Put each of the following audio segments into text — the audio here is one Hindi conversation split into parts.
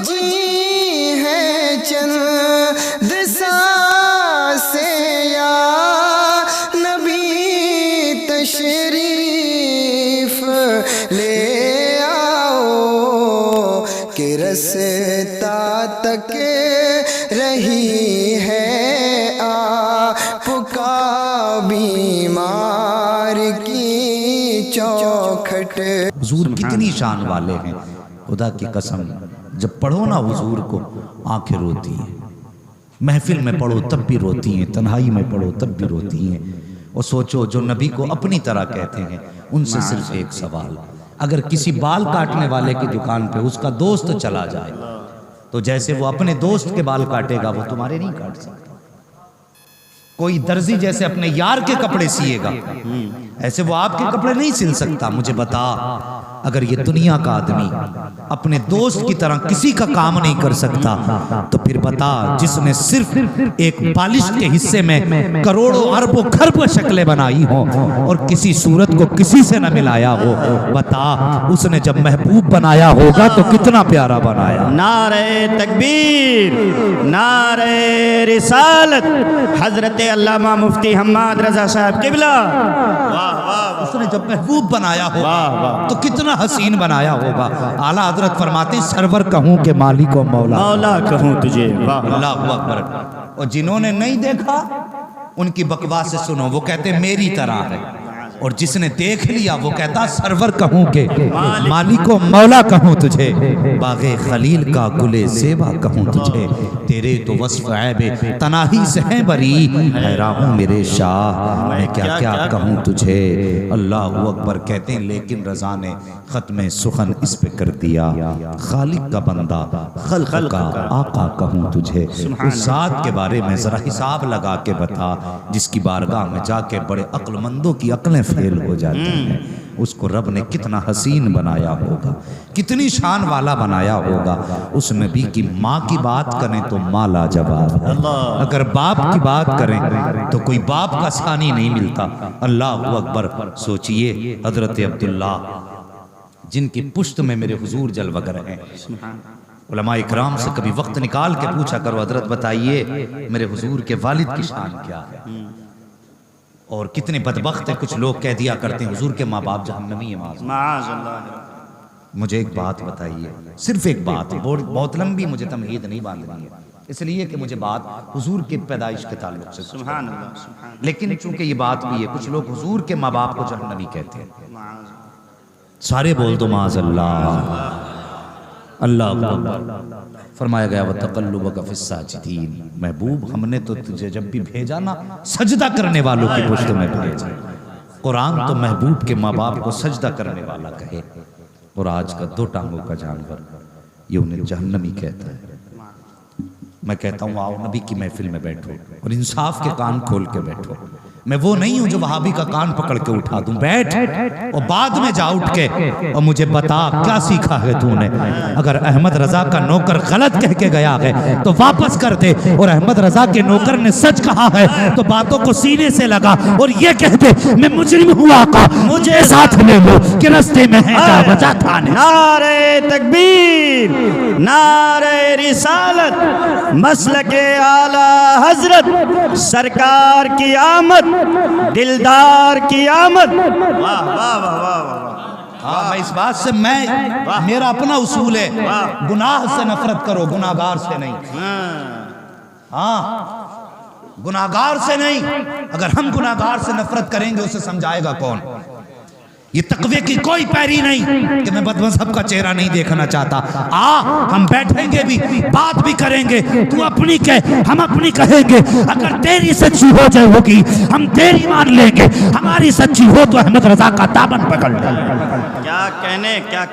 जी है चंद सांसें या नबी तशरीफ ले आओ कि रस्ता तक रही है आपका बीमार की चौखट। हुजूर कितनी शान वाले हैं, खुदा की कसम। जब पढ़ो ना हुजूर को आंखें रोती हैं, महफिल में पढ़ो तब भी रोती हैं, तन्हाई में पढ़ो तब भी रोती हैं। और सोचो जो नबी को अपनी तरह कहते हैं, उनसे सिर्फ एक सवाल, अगर किसी बाल काटने वाले की दुकान पे उसका दोस्त चला जाए तो जैसे वो अपने दोस्त के बाल काटेगा वो तुम्हारे नहीं काट सकता। कोई दर्जी जैसे अपने यार के कपड़े सिएगा, ऐसे वो आपके कपड़े नहीं सिल सकता। मुझे बता, अगर ये दुनिया का आदमी अपने दोस्त की तरह किसी का काम नहीं कर सकता, तो फिर बता, जिसने सिर्फ एक बालिश के हिस्से में करोड़ों अरबों खरबों शक्लें बनाई हो और किसी सूरत को किसी से न मिलाया हो, बता उसने जब महबूब बनाया होगा तो कितना प्यारा बनाया। नारे तकबीर, नारे रिसालत, हजरत अल्लामा मुफ्ती हम्माद रजा साहब किबला। वाह वाह, उसने जब महबूब बनाया होगा तो कितना हसीन बनाया होगा। आला हजरत फरमाते हैं, सरवर कहूं के मालिक और मौला, मौला कहूं तुझे। अल्लाहु अकबर। और जिन्होंने नहीं देखा उनकी बकवास से सुनो, वो कहते मेरी तरह है, और जिसने देख लिया वो कहता सरवर कहूं के मालिक और मौला कहूं तुझे, बागे खलील का गुले ज़ेबा कहूं तुझे, तेरे तो वस्फ ऐबे तनाही से है बरी, हैरान हूं मेरे शाह मैं क्या क्या कहूं तुझे। अल्लाहु अकबर। कहते हैं लेकिन रज़ा ने ख़त्म सुखन इस पे कर दिया, खालिक का बंदा खल्क़ का आका कहूं तुझे। उस ज़ात के बारे में ज़रा हिसाब लगा के बता, जिसकी बारगाह में जाके बड़े अक्लमंदों की अक्लें फेल हो जाती हैं। उसको रब ने कितना हसीन बनाया होगा, कितनी शान वाला बनाया होगा। उस नबी की माँ की बात करें तो माँ लाजवाब है, अगर बाप की बात करें तो कोई बाप का सानी नहीं मिलता। अल्लाहु अकबर। सोचिए हजरत अब्दुल्ला जिनकी पुश्त में मेरे हुजूर जलवगर हैं, उलमा इकराम से कभी वक्त निकाल के पूछा करो, हजरत बताइए मेरे हुजूर के वालिद की शान क्या है। और कितने बदबख्त है, कुछ लोग कह दिया करते हैं हुजूर के माँ बाप जहन्नमी है। मुझे एक बात बताइए, सिर्फ एक बात, बहुत लंबी मुझे तमहीद नहीं बांधनी है, इसलिए कि मुझे बात हुजूर की पैदाइश के ताल्लुक से, सुभान अल्लाह, लेकिन चूंकि ये बात भी है, कुछ लोग हुजूर के माँ बाप को जहन्नमी कहते हैं। सारे बोल दो माज़अल्लाह। अल्लाह फरमाया गया व तक़ल्लुबका फ़िस्साजिदीन, महबूब हमने तो तुझे जब भी भेजा ना सजदा करने वालों की पुश्त में भेजा। कुरान तो महबूब के माँ बाप को सजदा करने वाला कहे, और आज का दो टांगों का जानवर ये उन्हें जहन्नमी कहता है। मैं कहता हूँ आओ नबी की महफिल में बैठो और इंसाफ के कान खोल के बैठो। मैं वो नहीं हूं जो वहाबी का कान पकड़ के उठा दूं, बैठ और बाद में जा उठ के और मुझे बता क्या सीखा है तूने। अगर अहमद रजा का नौकर गलत कह के गया है तो वापस कर दे, और अहमद रजा के नौकर ने सच कहा है तो बातों को सीने से लगा और ये कह दे मैं मुजरिम हुआ का मुझे साथ ले लो कि रास्ते में है क्या वजह था। नारे तकबीर, नारे रिसालत, मसलके आला हजरत, सरकार की आमद, दिलदार की आमद। वाह वाह वाह वाह वाह। हाँ, मैं इस बात से, मैं मेरा अपना उसूल है, गुनाह से नफरत करो, गुनाहगार से नहीं। हाँ, गुनाहगार से नहीं। अगर हम गुनाहगार से नफरत करेंगे उसे समझाएगा कौन। ये तकवे की कोई पैरी नहीं कि मैं बदमज़हब का चेहरा नहीं देखना चाहता। हम बैठेंगे भी, बात भी करेंगे, तू अपनी कह, हम अपनी कहेंगे। अगर तेरी सच्ची हो जाए होगी हम तेरी मान लेंगे, हमारी सच्ची हो तो अहमद रजा का दामन पकड़ ले। क्या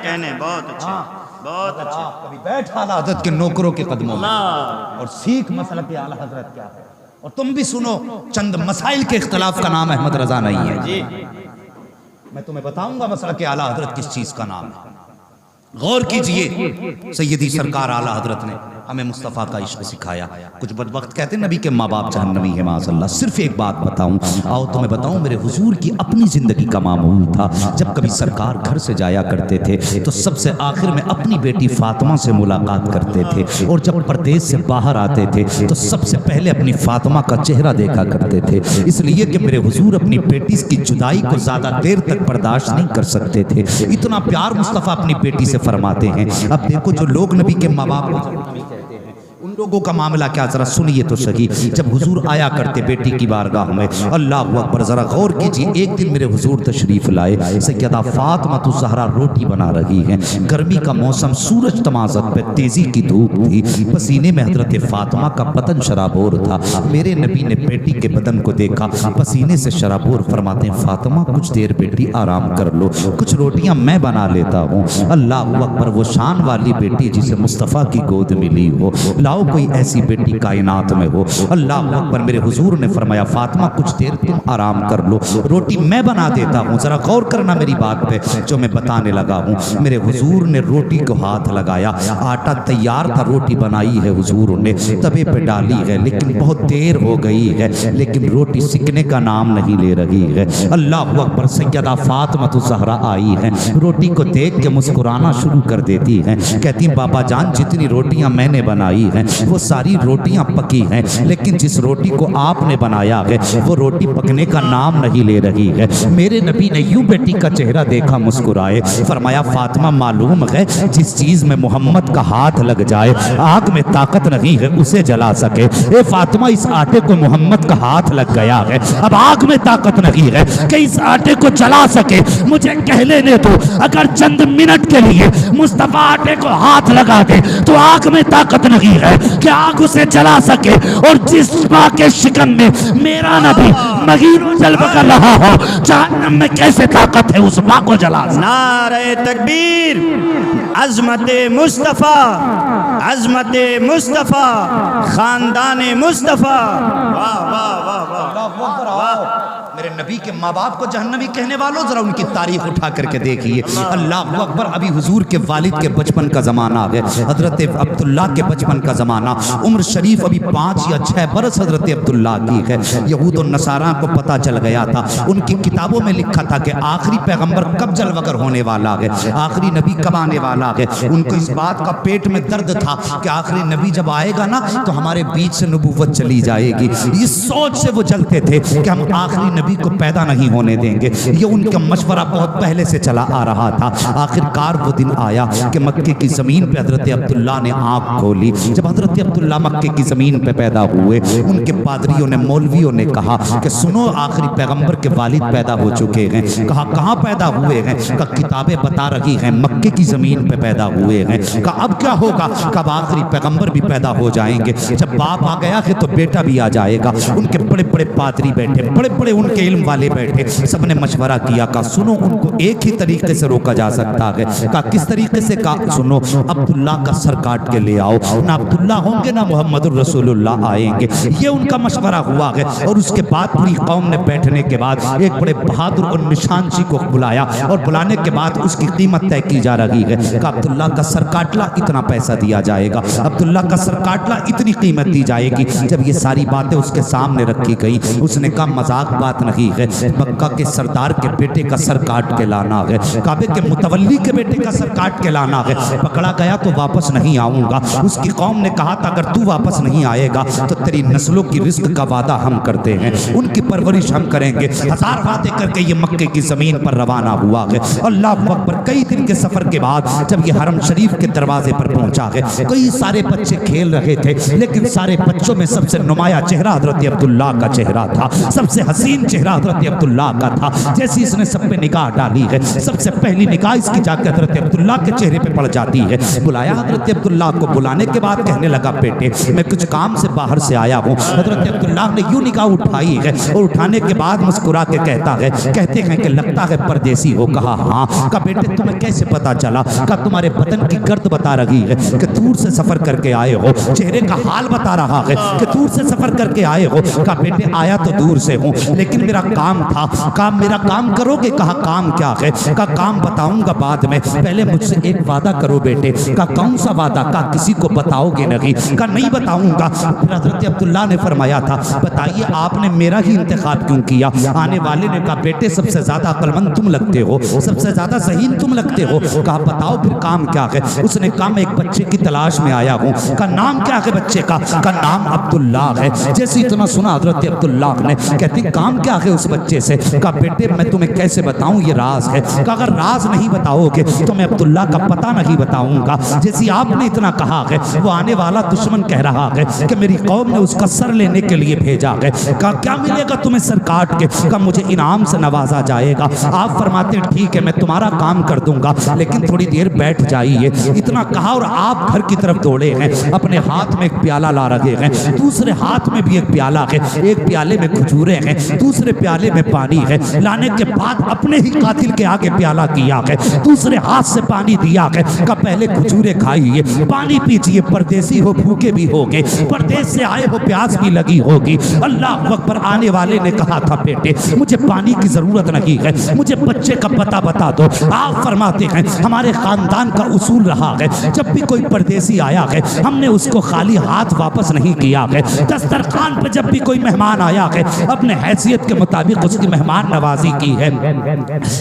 कहने, बहुत अच्छे, बहुत अच्छे। कभी बैठ आला हजरत के नौकरों के कदमों में और सीख मसला के आला हजरत क्या है। और तुम भी सुनो, चंद मसाइल के इख्तलाफ का नाम अहमद रजा नहीं है जी। मैं तुम्हें बताऊंगा मसला के आला हजरत किस चीज का नाम है। गौर कीजिए, सैयदी सरकार आला हजरत ने हमें मुस्तफ़ा का इश्क सिखाया। कुछ बदबख्त कहते हैं नबी के माँ बाप जहन्नमी है माज़अल्लाह। सिर्फ एक बात बताऊं, आओ तो मैं बताऊं, मेरे हुजूर की अपनी ज़िंदगी का मामूल था। जब कभी सरकार घर से जाया करते थे तो सबसे आखिर में अपनी बेटी फातिमा से मुलाकात करते थे, और जब परदेश से बाहर आते थे तो सबसे पहले अपनी फातिमा का चेहरा देखा करते थे, इसलिए कि मेरे हुजूर अपनी बेटी की जुदाई को ज़्यादा देर तक बर्दाश्त नहीं कर सकते थे। इतना प्यार मुस्तफ़ा अपनी बेटी से फरमाते हैं। अब देखो जो लोग नबी के माँ बाप को उन लोगों का मामला क्या, जरा सुनिए तो सही। जब हुजूर आया करते बेटी की बारगाह में, अल्लाह अकबर, जरा गौर कीजिए। एक दिन मेरे हुजूर तशरीफ लाए, सैयदा फातिमा तो ज़हरा रोटी बना रही हैं। गर्मी का मौसम, सूरज तमाज़त पे तेजी की धूप थी, पसीने में हजरत फातिमा का बदन शराबोर था। मेरे नबी ने बेटी के बदन को देखा, पसीने से शराबोर, फरमाते हैं फातिमा कुछ देर बेटी आराम कर लो, कुछ रोटियां मैं बना लेता हूँ। अल्लाह अकबर, वो शान वाली बेटी जिसे मुस्तफ़ा की गोद मिली हो, लाओ कोई ऐसी बेटी कायनात में हो। अल्लाह अकबर, मेरे हुजूर ने फरमाया फातिमा कुछ देर तुम आराम कर लो, रोटी मैं बना देता हूँ। जरा गौर करना मेरी बात पे जो मैं बताने लगा हूँ। मेरे हुजूर ने रोटी को हाथ लगाया, आटा तैयार था, रोटी बनाई है हुजूर ने, तवे पे डाली है, लेकिन बहुत देर हो गई है, लेकिन रोटी सिकने का नाम नहीं ले रही है। अल्लाह अकबर, सैयदा फातिमा तो ज़हरा आई है, रोटी को देख के मुस्कुराना शुरू कर देती है, कहती बाबा जान जितनी रोटियां मैंने बनाई हैं वो सारी रोटियां पकी हैं, लेकिन जिस रोटी को आपने बनाया है वो रोटी पकने का नाम नहीं ले रही है। मेरे नबी ने यूं बेटी का चेहरा देखा, मुस्कुराए, फरमाया फातिमा मालूम है जिस चीज में मोहम्मद का हाथ लग जाए आग में ताकत नहीं है उसे जला सके। ए फातिमा, इस आटे को मोहम्मद का हाथ लग गया है, अब आग में ताकत नहीं है कि इस आटे को जला सके। मुझे कह लेने दो, अगर चंद मिनट के लिए मुस्तफा आटे को हाथ लगा दे तो आग में ताकत नहीं है कि आग उसे जला सके। और जिस माँ के शिकन में मेरा नबी मगीरों जल्ब कर रहा हो, जहन्नम में कैसे ताकत है उस माँ को जला सके। नारे तकबीर, अजमत मुस्तफ़ा, अजमत मुस्तफ़ा, खानदान मुस्तफ़ा। वाह वाह वाह वाह। मेरे नबी के माँ बाप को जहन्नमी कहने वालों, जरा उनकी तारीख उठा करके देखिए। अल्लाह अकबर, अभी हुजूर के वालिद के बचपन का ज़माना है, हजरत अब्दुल्ला के बचपन का ज़माना, उम्र शरीफ अभी 5 या 6 बरस हजरत अब्दुल्ला की है। यहूद और नसारा को पता चल गया था, उनकी किताबों में लिखा था कि आखिरी पैगंबर कब जलवगर होने वाला है, आखिरी नबी कब आने वाला है। उनको इस बात का पेट में दर्द था कि आखिरी नबी जब आएगा ना तो हमारे बीच से नबूवत चली जाएगी। इस सोच से वो जलते थे कि हम आखिरी नबी को पैदा नहीं होने देंगे। ये उनका मशवरा बहुत पहले से चला आ रहा था। आखिरकार वो दिन आया कि मक्के की ज़मीन पे हजरत अब्दुल्ला ने आँख खोली। जब हजरत अब्दुल्ला मक्के की ज़मीन पे पैदा हुए, उनके पादरियों ने, मौलवियों ने कहा कि सुनो, आखिरी पैगंबर के वालिद पैदा हो चुके हैं। कहा कहाँ पैदा हुए हैं? कहा किताबें बता रही हैं मक्के की ज़मीन पे पैदा हुए हैं। कहा अब क्या होगा? कब आखिरी पैगंबर भी पैदा हो जाएंगे। जब बाप आ गया है तो बेटा भी आ जाएगा। उनके बड़े बड़े पादरी बैठे, बड़े बड़े उनके इल्म वाले बैठे, सबने मशवरा किया। कहा सुनो, उनको एक ही तरीके से रोका जा सकता है। कहा किस तरीके से? कहा सुनो, अब्दुल्ला का सर काट के ले आओ, ना अब्दुल्ला होंगे ना मोहम्मद रसूलुल्लाह आएंगे। ये उनका मशवरा हुआ है। और उसके बाद पूरी कौम ने बैठने के बाद एक बड़े बहादुर और निशानशी को बुलाया, और बुलाने के बाद उसकी कीमत तय की जा रही है। कहा अब्दुल्ला का सर काटला, इतना पैसा दिया जाएगा, अब्दुल्ला का सर काटला, इतनी कीमत दी जाएगी। जब ये सारी बातें उसके सामने रखी गई, उसने कहा मजाक बात नहीं है, मक्का के सरदार के बेटे का सर काट के लाना है, काबे के मुतवल्ली के बेटे का सर काट के लाना है। पकड़ा गया तो वापस नहीं आऊंगा। उसकी कौम ने कहा था अगर तू वापस नहीं आएगा तो तेरी नस्लों की रिस्क का वादा हम करते हैं, उनकी परवरिश हम करेंगे। 1000 वादे करके ये मक्के की जमीन पर रवाना हुआ है। अल्लाह अकबर, कई दिन के सफर के बाद जब ये हरम शरीफ के दरवाजे पर पहुंचा है, कई सारे बच्चे खेल रहे थे, लेकिन सारे बच्चों में सबसे नुमाया चेहरा हजरत अब्दुल्ला का चेहरा था। सबसे हसीन चेहरा हजरत अब्दुल्ला का था। जैसे इसने सब पे निगाह डाली है, सबसे पहली निगाह इसकी जाकर हजरत अब्दुल्ला के चेहरे पे पड़ जाती है। बुलाया हजरत अब्दुल्ला को, बुलाने के बाद कहने लगा बेटे मैं कुछ काम से बाहर से आया हूँ। हजरत अब्दुल्ला ने यूं निगाह उठाई है और उठाने के बाद मुस्कुरा के कहता है, कहते हैं कि लगता है परदेसी हो। कहा हाँ। कहा बेटे तुम्हें कैसे पता चला? कहा तुम्हारे बदन की गर्द बता रही है कि दूर से सफर करके आए हो, चेहरे का हाल बता रहा है कि दूर से सफर करके आए हो। कहा बेटे आया तो दूर से हूँ, लेकिन मेरा मेरा काम था। कहा मेरा काम करोगे? कहा काम क्या है? कहा काम बताऊंगा बाद में, पहले मुझसे एक वादा करो बेटे। कहा कौन सा वादा? कहा किसी को बताओगे नहीं। कहा नहीं बताऊंगा। फिर हजरत अब्दुल्ला ने फरमाया था बताइए आपने मेरा ही इंतखाब क्यों किया? आने वाले ने कहा बेटे सबसे ज्यादा अक्लमंद तुम लगते हो, सबसे ज्यादा ज़हीन तुम लगते हो। कहा बताओ फिर काम क्या है? उसने कहा मैं एक बच्चे की तलाश में आया हूँ। का नाम क्या है बच्चे का? का नाम अब्दुल्ला है। जैसे इतना सुना हजरत अब्दुल्ला ने कहते काम क्या है उस बच्चे से? कहा बेटे मैं तुम्हें कैसे बताऊं, ये राज है। कहा अगर राज नहीं बताओगे तो मैं अब्दुल्ला का पता नहीं बताऊंगा। जैसे आपने इतना कहा है वो आने वाला दुश्मन कह रहा है कि मेरी कौम ने उसका सर लेने के लिए भेजा है। कहा क्या मिलेगा तुम्हें सर काट के? कहा मुझे इनाम से नवाजा जाएगा। आप फरमाते ठीक है मैं तुम्हारा काम कर दूंगा लेकिन थोड़ी देर बैठ जाइए। इतना कहा और आप घर की तरफ दौड़े हैं। अपने हाथ में एक प्याला ला रखे हैं, दूसरे हाथ में भी एक प्याला है। एक प्याले में खजूरें हैं, दूसरे प्याले में पानी है। लाने के बाद अपने ही कातिल के आगे प्याला किया है, दूसरे हाथ से पानी दिया है। का पहले खजूरें खाइए, पानी पीजिए, परदेसी हो भूखे भी होगे, परदेश से आए हो प्यास भी लगी होगी। अल्लाह अकबर। आने वाले ने कहा था बेटे मुझे पानी की जरूरत नहीं है, मुझे बच्चे का पता बता दो। आप फरमाते हैं हमारे खानदान का उसूल रहा है जब भी कोई परदेसी आया है हमने उसको खाली हाथ वापस नहीं किया है। दस्तरखान पे जब भी कोई मेहमान आया है अपने हैसियत के मुताबिक उसकी मेहमान नवाजी की है।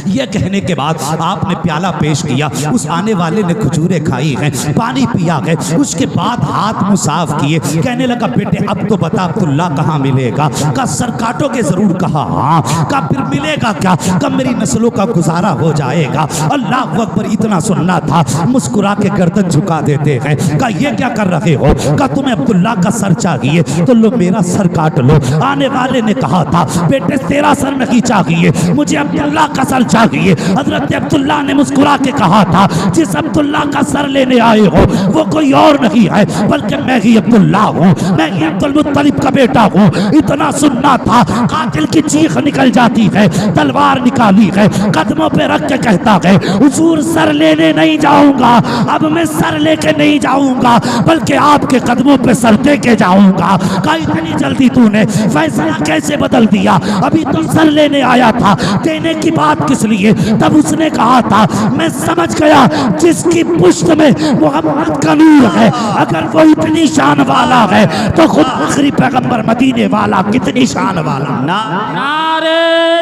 यह कहने के बाद आपने प्याला पेश किया, उस आने वाले ने खजूरें खाई हैं, पानी पिया है, उसके बाद हाथ मुंह साफ किए। कहने लगा बेटे अब तो बता अब्दुल्ला कहाँ मिलेगा? का सर काटोगे? जरूर। कहा हाँ। का फिर मिलेगा क्या? कब मेरी नस्लों का गुजारा हो जाएगा। अल्लाह अकबर। इतना सुनना था मुस्कुरा के गर्दन झुका देते हैं। का ये क्या कर रहे हो? का तुम्हें अब्दुल्ला का सर चाहिए तो लो मेरा सर काट लो। आने वाले ने कहा था बेटे तेरा सर नहीं चाहिए, मुझे अब्दुल्ला का सर चाहिए। हजरत अब्दुल्ला ने मुस्कुरा के कहा था जिस अब्दुल्ला का सर लेने आए हो वो कोई और नहीं है बल्कि मैं ही अब्दुल्ला हूँ, मैं ही अब्दुल मुत्तलिब का बेटा हूँ। इतना सुनना था कातिल की चीख निकल जाती है, तलवार निकाली है, कदमों पे रख के कहता है हुजूर सर लेने नहीं जाऊंगा, अब मैं सर लेके नहीं जाऊंगा बल्कि आपके कदमों पे सर दे के जाऊंगा। का इतनी जल्दी तूने फैसला कैसे बदल दिया? अभी तो सर लेने आया था, देने की बात किस लिए? तब उसने कहा था मैं समझ गया जिसकी पुश्त में मोहम्मद का नूर है अगर वो इतनी शान वाला है तो खुद आखिरी पैगंबर मदीने वाला कितनी शान वाला। नारे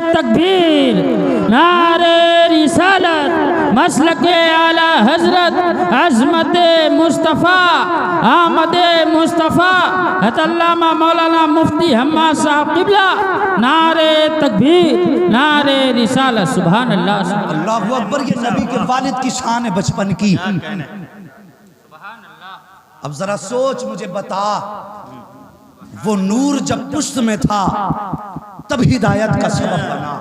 तकबीर, नारे रिसालत, मसलके आला हजरत, अजमत मुस्तफ़ा, आमद मुस्तफ़ा, अल्लामा मौलाना मुफ्ती हम्मा साहब क़िबला। नारे तकबीर, नारे रिसालत। सुभान अल्लाह। अल्लाहु अकबर। ये नबी के वालिद की शान है बचपन की। अब जरा सोच मुझे बता वो नूर जब पुश्त में था तब हिदायत का सबब बना,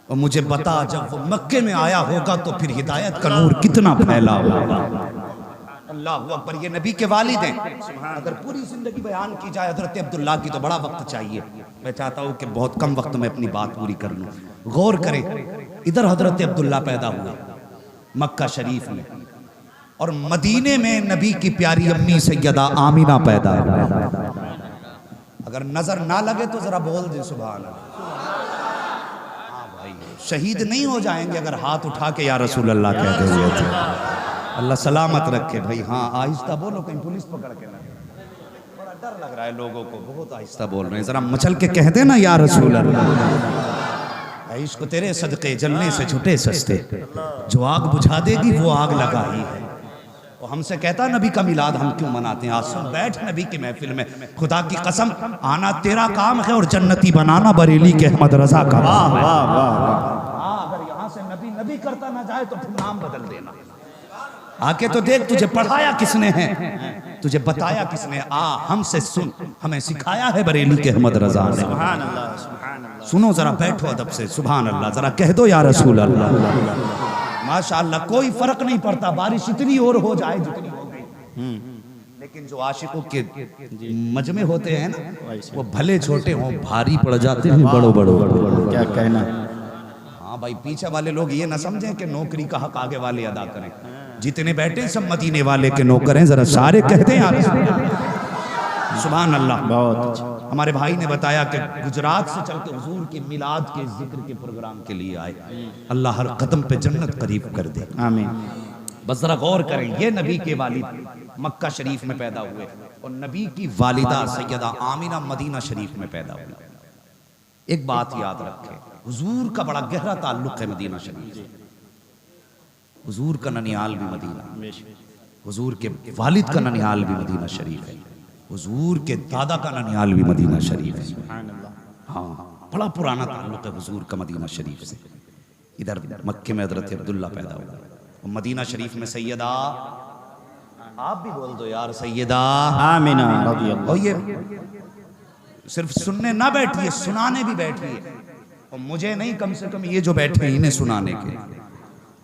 और मुझे बता जब वो मक्के में आया होगा तो फिर हिदायत का नूर कितना फैला होगा। अल्लाह अकबर। ये नबी के वालिद हैं। अगर पूरी जिंदगी बयान की जाए हजरत अब्दुल्ला की तो बड़ा वक्त चाहिए। मैं चाहता हूँ कि बहुत कम वक्त में अपनी बात पूरी कर लूँ। गौर करें, इधर हजरत अब्दुल्ला पैदा हुआ मक्का शरीफ में, और मदीने में नबी की प्यारी अम्मी सैयदा आमिना पैदा हुई। अगर नजर ना लगे तो जरा बोल दे सुभान अल्लाह। हाँ भाई, शहीद नहीं हो जाएंगे अगर हाथ उठा के या रसूल अल्लाह कहते हुए थे। अल्लाह सलामत रखे भाई। हाँ आहिस्ता बोलो, कहीं पुलिस पकड़ के ना। बड़ा डर लग रहा है लोगों को, बहुत आहिस्ता बोल रहे हैं। जरा मचल के कह देना या रसूल अल्लाह। इश्क तेरे सदके जलने से छुटे सस्ते, जो आग बुझा देगी वो आग लगा ही है। वो हमसे कहता नबी का मिलाद हम क्यों मनाते हैं? आज सुन बैठ नबी की महफिल में, खुदा की कसम आना तेरा काम है और जन्नती बनाना बरेली के अहमद रजा का। वाह वाह वाह। अगर यहाँ से नबी नबी करता ना जाए तो फिर नाम बदल देना। आके तो देख तुझे पढ़ाया किसने है, तुझे बताया किसने? आ हमसे सुन, हमें सिखाया है बरेली के अहमद रजा ने। सुभान अल्लाह, सुभान अल्लाह। सुनो जरा, बैठो अदब से। सुभान अल्लाह। जरा कह दो या रसूल अल्लाह। माशाअल्लाह। कोई फर्क नहीं पड़ता, बारिश इतनी और हो जाए जितनी हो गई, लेकिन जो आशिकों के मजमे होते हैं ना वो भले छोटे हों भारी पड़ जाते हैं बड़ो बड़ो। क्या कहना। हाँ भाई, पीछे वाले लोग ये ना समझें कि नौकरी का हक आगे वाले अदा करें। जितने बैठे सब मदीने वाले के नौकर हैं। जरा सारे कहते हैं यार सुभान अल्लाह। बहुत अच्छा। हमारे भाई ने बताया कि गुजरात से चल के हुजूर के मिलाद के जिक्र के प्रोग्राम के लिए आए। अल्लाह हर कदम पे जन्नत करीब कर दे, आमीन। बस जरा गौर करें, ये नबी के वालिद मक्का शरीफ में पैदा हुए और नबी की वालिदा सैयदा आमिना मदीना शरीफ में पैदा हुई। एक बात याद रखें, हुजूर का बड़ा गहरा ताल्लुक है मदीना शरीफ से। हुजूर का ननिहाल भी मदीना, हुजूर के वालिद का ननिहाल भी मदीना शरीफ है, हुजूर के दादा का ननिहाल भी मदीना शरीफ है। हाँ, बड़ा पुराना ताल्लुक है हुजूर का मदीना शरीफ से। इधर मक्के में हजरत अब्दुल्ला पैदा हुआ और मदीना शरीफ में सैयदा, आप भी बोल दो यार, सैयदा आमीना रज़ी अल्लाह। और ये सिर्फ सुनने ना बैठिए, सुनाने भी बैठिए। और मुझे नहीं, कम से कम ये जो बैठे इन्हें सुनाने के,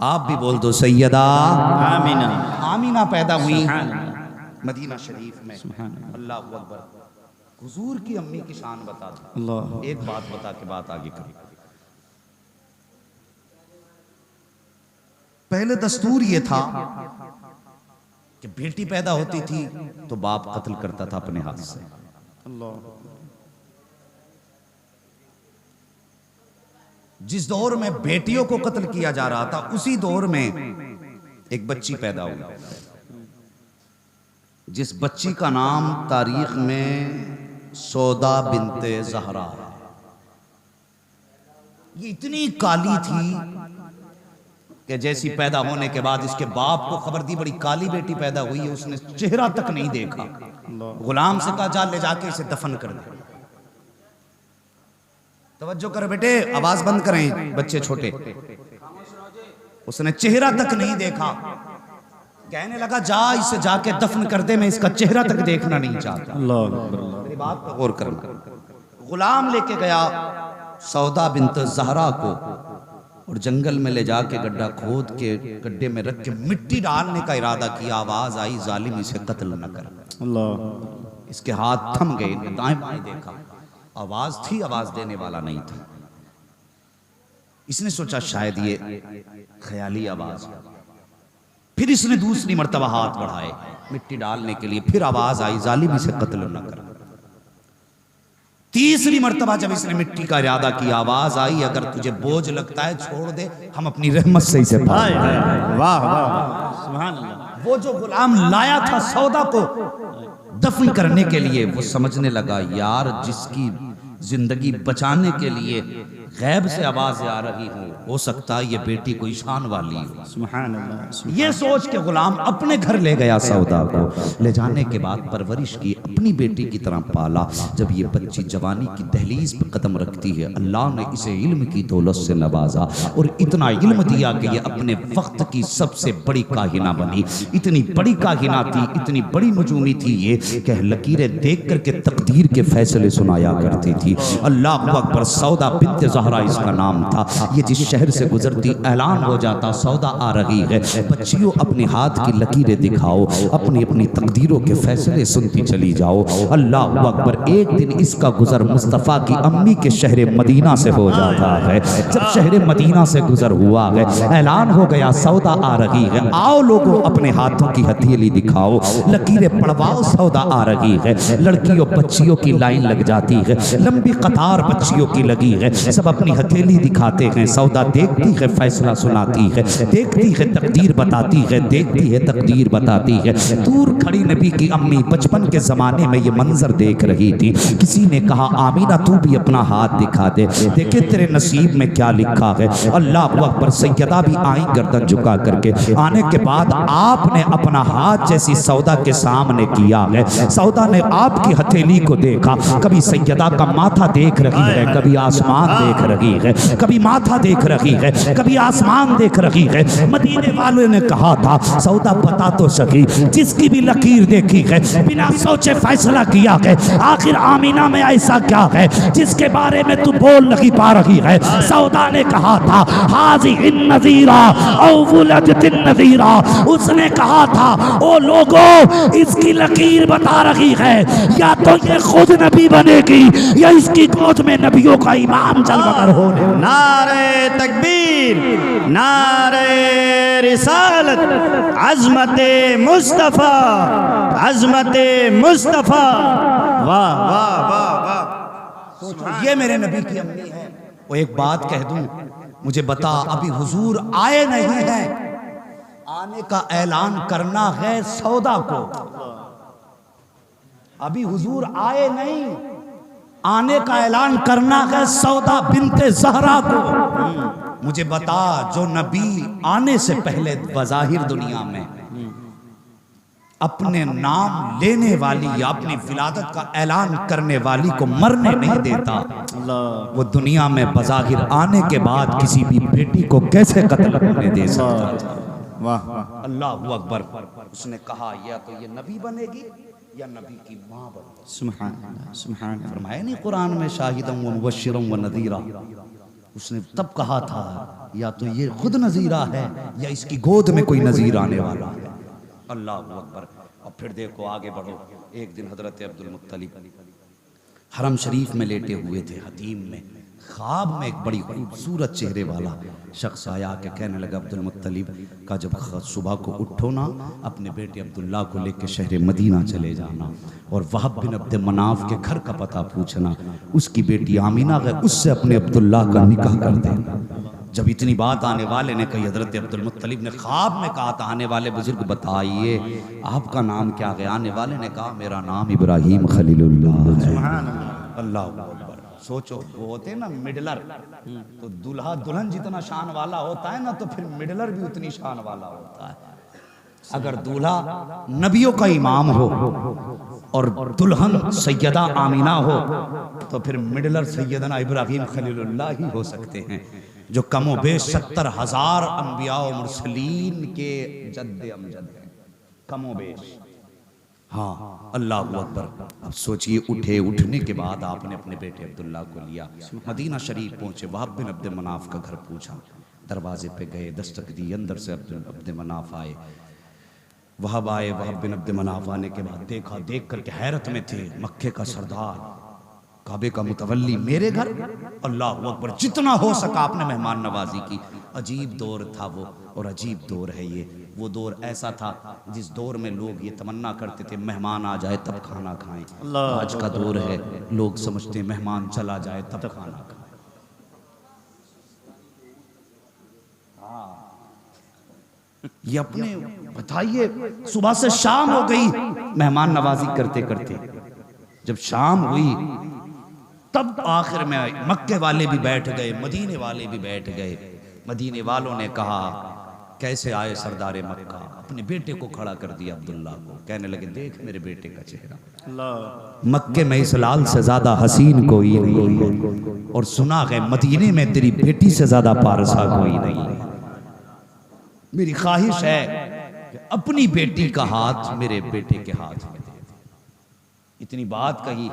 आप भी बोल दो सैयदा आमीना। आमीना पैदा हुई मदीना शरीफ में। अल्लाह अकबर। हुजूर की अम्मी की शान बता दो। अल्लाह। एक बात बता के बात आगे करें। पहले दस्तूर ये था कि बेटी पैदा होती थी तो बाप कत्ल करता था अपने हाथ से। जिस दौर में बेटियों को कत्ल किया जा रहा था, उसी दौर में एक बच्ची पैदा हुई, जिस बच्ची का नाम तारीख में सौदा बिनते ज़हरा है। ये इतनी काली थी कि जैसी पैदा होने के बाद इसके बाप को खबर दी बड़ी काली बेटी पैदा हुई है, उसने चेहरा तक नहीं देखा। गुलाम से कहा जा ले जाके इसे दफन कर दे। तवज्जो कर बेटे, आवाज बंद करें, बच्चे छोटे। उसने चेहरा तक नहीं देखा, कहने लगा जा इसे जाके दफन कर दे, मैं इसका चेहरा तक देखना नहीं चाहता। मेरी बात पर गौर करना। गुलाम लेके गया सौदा बिन्त ज़हरा को और जंगल में ले जाके गड्ढा खोद के गड्ढे में रख के मिट्टी डालने का इरादा किया। आवाज आई जालिम इसे कत्ल न कर। अल्लाह। इसके हाथ थम गए, दाएं बाएं देखा, आवाज थी, आवाज देने वाला नहीं था। इसने सोचा शायद ये ख्याली आवाज। फिर इसने दूसरी मर्तबा हाथ बढ़ाए मिट्टी डालने के लिए, फिर आवाज आई जालिम इसे कत्ल न कर। तीसरी मर्तबा जब इसने मिट्टी का इरादा किया, आवाज आई अगर तुझे बोझ लगता है छोड़ दे, हम अपनी रहमत से इसे पाल। वाह वाह सुभान अल्लाह। वो जो गुलाम लाया था सौदा को दफन करने के लिए, वो समझने लगा यार जिसकी जिंदगी बचाने के लिए गैब से आवाज आ रही हो सकता है ये बेटी कोई शान वाली हो। सुभान अल्लाह। ये सोच के गुलाम अपने घर ले गया सौदा को। ले जाने के बाद परवरिश की, अपनी बेटी की तरह पाला। जब ये बच्ची जवानी की दहलीज पर कदम रखती है, अल्लाह ने इसे इल्म की दौलत से नवाजा और इतना इल्म दिया कि ये अपने वक्त की सबसे बड़ी काहिना बनी। इतनी बड़ी काहिना थी, इतनी बड़ी नजूमी थी ये कि लकीरें देख करके तकदीर के फैसले सुनाया करती थी। अल्लाह अकबर। सौदा बिन्त ज़हरा इसका नाम था। ये जिस शहर से गुजरती ऐलान हो जाता सौदा आ रही है, बच्चियों अपने हाथ की लकीरें दिखाओ, अपनी अपनी तकदीरों के फैसले सुनती चली जाओ। अल्लाह अकबर। एक दिन इसका गुजर मुस्तफ़ा की अम्मी के शहर मदीना से हो जाता है। जब शहर मदीना से गुजर हुआ है, ऐलान हो गया सौदा आ रही है, आओ लोगों अपने हाथों की हथेली दिखाओ, लकीरें पढ़वाओ, सौदा आ रही है। लड़कियों बच्चियों की लाइन लग जाती है, लंबी कतार बच्चियों की लगी है, सब अपनी हथेली दिखाते हैं। सौदा देखती है, फैसला सुनाती है, देखती है तकदीर बताती है, देखती है तकदीर बताती है। दूर खड़ी नबी की अम्मी बचपन के जमाने में ये मंजर देख रही थी। किसी ने कहा आमीना तू भी अपना हाथ दिखा दे, देखे तेरे नसीब में क्या लिखा है। अल्लाह अकबर। सैयदा भी आई गर्दन झुका करके। आने के बाद आपने अपना हाथ जैसी सौदा के सामने किया है, सौदा ने आपकी हथेली को देखा। कभी सैयदा का माथा देख रही है, कभी आसमान देख रही है, कभी माथा देख रही है, कभी आसमान देख रही है। मदीने वाले ने कहा था सौदा बता तो सकी, जिसकी भी लकीर देखी है बिना सोचे फैसला किया है। आखिर आमीना में ऐसा क्या है जिसके बारे में तू बोल नहीं पा रही है। सौदा ने कहा था हाज़िहिन नज़ीरा औ वुलदतिन नज़ीरा। उसने कहा था ओ लोगों इसकी लकीर बता रही है, या तो ये खुद नबी बनेगी या इसकी गोद में नबियों का इमाम जलवगर होने। नारे तकबीर, नारे रिसालत, अज़मत मुस्तफ़ा, अजमत मुस्तफ़ा। वाह वाह वाह वाह। ये मेरे नबी की अम्मी है। वो एक बात कह दूं, मुझे बता, अभी हुजूर आए नहीं हैं, आने का ऐलान करना है सौदा को। अभी हुजूर आए नहीं, आने का ऐलान करना है सौदा बिनते ज़हरा को। मुझे बता, जो नबी आने से पहले बज़ाहिर दुनिया में अपने नाम लेने वाली या अपनी विलादत का ऐलान करने वाली को मरने नहीं देता, वो दुनिया में बज़ाहिर आने के बाद किसी भी बेटी को कैसे कत्ल करने दे सकता था। वाह वाह। अल्लाहु अकबर। उसने कहा, या तो ये नबी बनेगी या नबी की माँ बनेगी। सुभान अल्लाह, सुभान अल्लाह। फरमाया नहीं कुरान में, शाहिदम व मुबश्शिरम व नज़ीरा। उसने तब कहा था, या तो ये खुद नज़ीरा है या इसकी गोद में कोई नज़ीर आने वाला है। अल्लाह अकबर। और फिर देखो, आगे बढ़ो। एक दिन हजरत अब्दुल मुत्तलिब हरम शरीफ में लेटे हुए थे, हतीम में। ख्वाब में एक बड़ी खूबसूरत चेहरे वाला शख्स आया के कहने लगा, अब्दुल मुत्तलिब का जब सुबह को उठो ना, अपने बेटे अब्दुल्ला को लेकर शहर मदीना चले जाना और वहाब बिन अब्द मनाफ के घर का पता पूछना, उसकी बेटी आमीना है, उससे अपने अब्दुल्ला का निकाह कर देना। जब इतनी बात आने वाले ने कही, हजरत अब्दुल मुत्तलिब ने ख्वाब में कहा था, आने वाले बुजुर्ग बताइए आपका नाम क्या है? आने वाले ने कहा, मेरा नाम इब्राहिम खलीलुल्लाह है। अल्लाह अकबर। सोचो, वो होते ना मिडलर, तो दूल्हा दुल्हन जितना शान वाला होता है ना, तो फिर मिडलर भी उतनी शान वाला होता है। अगर दूल्हा नबियों का इमाम हो और दुल्हन सैयदा आमीना हो, तो फिर मिडलर सैयदना इब्राहिम खलीलुल्लाह ही हो सकते हैं, जो कमो बेश 70,000 अंबिया और मुरसलीन के जद्दे अमजद हैं, कमो बेश। हाँ, अल्लाह अकबर। अब सोचिए, उठने के बाद आपने अपने बेटे अब्दुल्ला को लिया, मदीना शरीफ पहुंचे, वहाब बिन अब्द मनाफ का घर पूछा, दरवाजे पे गए, दस्तक दी, अंदर से अब्द मनाफ आए। वहाब आए, वहाब बिन अब्द मनाफ आने के बाद देखा, देख करके हैरत में थे, मक्के का सरदार, काबे का मुतवल्ली मेरे घर। अल्लाह अकबर। जितना हो सका आपने मेहमान नवाजी की। अजीब दौर था वो, और अजीब दौर है ये। वो दौर ऐसा था जिस दौर में लोग ये तमन्ना करते थे, मेहमान आ जाए तब खाना खाएं। आज का दौर है, लोग समझते हैं मेहमान चला जाए तब खाना खाएं। ये अपने बताइए, सुबह से शाम हो गई मेहमान नवाजी करते करते, जब शाम हुई तब आखिर में मक्के वाले भी बैठ गए, मदीने वाले भी बैठ गए। मदीने वालों ने कहा, कैसे आए सरदार मक्का? अपने बेटे को खड़ा कर दिया अब्दुल्ला को, कहने लगे, देख मेरे बेटे का चेहरा, मक्के में इस लाल से ज्यादा हसीन कोई नहीं है, और सुना है मदीने में तेरी बेटी से ज्यादा पारसा कोई नहीं है। मेरी ख्वाहिश है कि अपनी बेटी का हाथ मेरे बेटे के हाथ में दे दे। इतनी बात कही,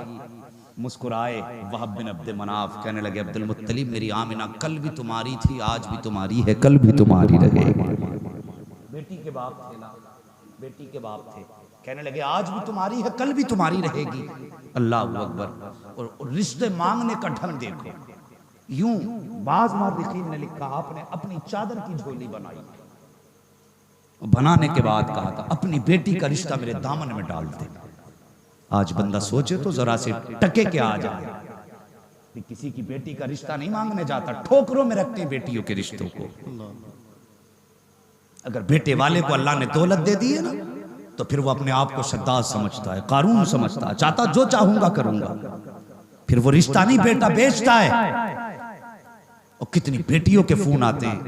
मुस्कुराए वहाब बिन अब्द मनाफ, कहने लगे, अब्दुल मुत्तलिब मेरी आमिना कल भी तुम्हारी थी, आज भी तुम्हारी है, कल भी तुम्हारी रहेगी। बेटी के बाप थे ना, बेटी के बाप थे, कहने लगे, आज भी तुम्हारी है, कल भी तुम्हारी रहेगी। अल्लाह अकबर। और रिश्ते मांगने का ढंग देखो, यूं बाज मुअर्रिखीन ने लिखा, आपने अपनी चादर की झोली बनाई, बनाने के बाद कहा था, अपनी बेटी का रिश्ता मेरे दामन में डाल दे। आज बंदा सोचे तो जरा से टके के आ जाए, किसी की बेटी का रिश्ता नहीं मांगने जाता, ठोकरों में रखते हैं बेटियों के रिश्तों को। अगर बेटे वाले को अल्लाह ने दौलत दे दी है ना, तो फिर वो अपने आप को शद्दाद समझता है, कारून समझता है, चाहता जो चाहूंगा करूंगा। फिर वो रिश्ता नहीं, बेटा बेचता है। और कितनी बेटियों के फोन आते हैं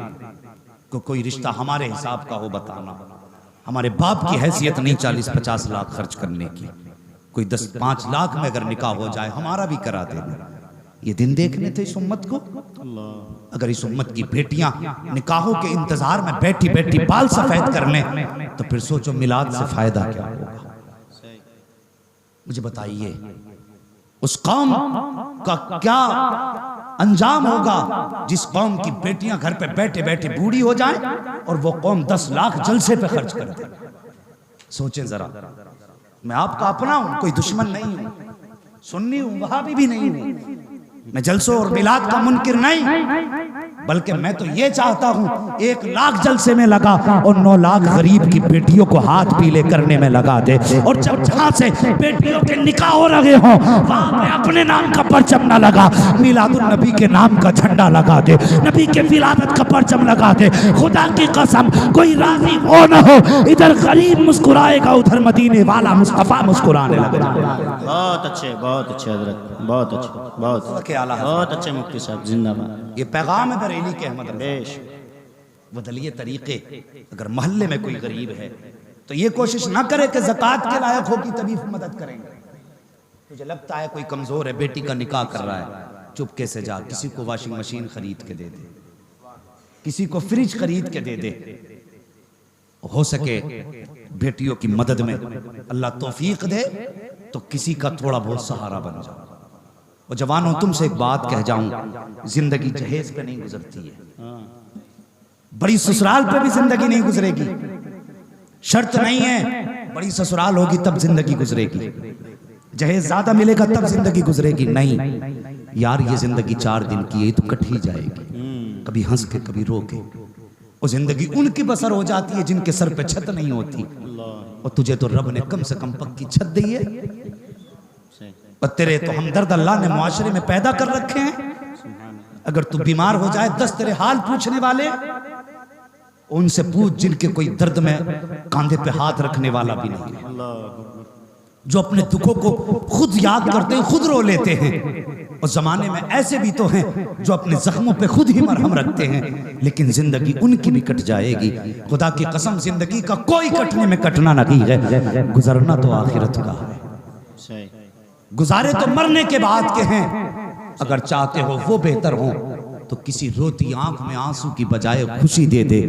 को कोई रिश्ता हमारे हिसाब का हो, बताना, हमारे बाप की हैसियत नहीं 40-50 लाख खर्च करने की, कोई 10-5 लाख में अगर निकाह हो जाए हमारा भी करा देना। ये दिन देखने थे इस उम्मत को। अगर इस उम्मत की बेटियां निकाहों के इंतजार में बैठी बैठी बाल सफेद कर लें, तो फिर सोचो मिलाद से फायदा क्या होगा। मुझे बताइए, उस कौम का क्या अंजाम होगा जिस कौम की बेटियां घर पे बैठे बैठे बूढ़ी हो जाएं और वो कौम 10 लाख जलसे पे खर्च कर दे। सोचें जरा। मैं आपका अपना हूं, कोई दुश्मन नहीं हूं, सुन्नी हूं, वहाबी भी नहीं हूं, मैं जलसों और मिलाद का मुनकिर नहीं, बल्कि मैं तो ये चाहता हूँ 1 लाख जलसे में लगा और 9 लाख गरीब की बेटियों को हाथ पीले करने में लगा दे, और जब जहाँ से बेटियों के निकाह हो रहे हों वहाँ पे अपने नाम का परचम न लगा, मिलादुन नबी के नाम का झंडा लगा दे, नबी के विलादत का परचम लगा दे। खुदा की कसम कोई राजी हो न हो, इधर गरीब मुस्कुराएगा उधर मदीने वाला मुस्तफा मुस्कुराने लगेगा। बहुत अच्छे हजरत, बहुत अच्छे, बहुत अच्छे मुफ्ती साहब, जिंदाबाद। ये पैगाम है बरेली के अहमद बेश बदलिए तरीके। अगर मोहल्ले में कोई गरीब है तो ये कोशिश ना करे कि ज़कात के लायक हो कि तभी मदद करेंगे। मुझे लगता है कोई कमजोर है, बेटी का निकाह कर रहा है, चुपके से जा किसी को वॉशिंग मशीन खरीद के दे दे, किसी को फ्रिज खरीद के दे दे। हो सके बेटियों की मदद में अल्लाह तौफीक दे तो किसी का थोड़ा बहुत सहारा बन जाओ। और जवानों तुमसे एक बात कह जाऊं, जिंदगी जहेज पे नहीं गुजरती है, बड़ी ससुराल पे भी जिंदगी नहीं गुजरेगी। शर्त नहीं है बड़ी ससुराल होगी तब जिंदगी गुजरेगी, जहेज ज्यादा मिलेगा तब जिंदगी गुजरेगी। नहीं यार, ये जिंदगी 4 दिन की है तो कट ही जाएगी, कभी हंस के कभी रो के। वो जिंदगी उनकी बसर हो जाती है जिनके सर पे छत नहीं होती, और तुझे तो रब ने कम से कम पक्की छत दी है। और तेरे तो हमदर्द अल्लाह ने मुआशरे में पैदा कर रखे हैं। अगर तू बीमार हो जाए 10 तेरे हाल पूछने वाले, उनसे पूछ जिनके कोई दर्द में कांधे पे हाथ रखने वाला भी नहीं है, जो अपने दुखों को खुद याद करते हैं, खुद रो लेते हैं। और जमाने में ऐसे भी तो हैं जो अपने जख्मों पे खुद ही मरहम रखते हैं, लेकिन जिंदगी उनकी भी कट जाएगी। खुदा की कसम जिंदगी का कोई कटने में कटना नहीं है, गुजरना तो आखिरत का है। गुजारे तो मरने के बाद के हैं। अगर चाहते हो वो बेहतर हो तो किसी रोती आंख में आंसू की बजाय खुशी दे दे।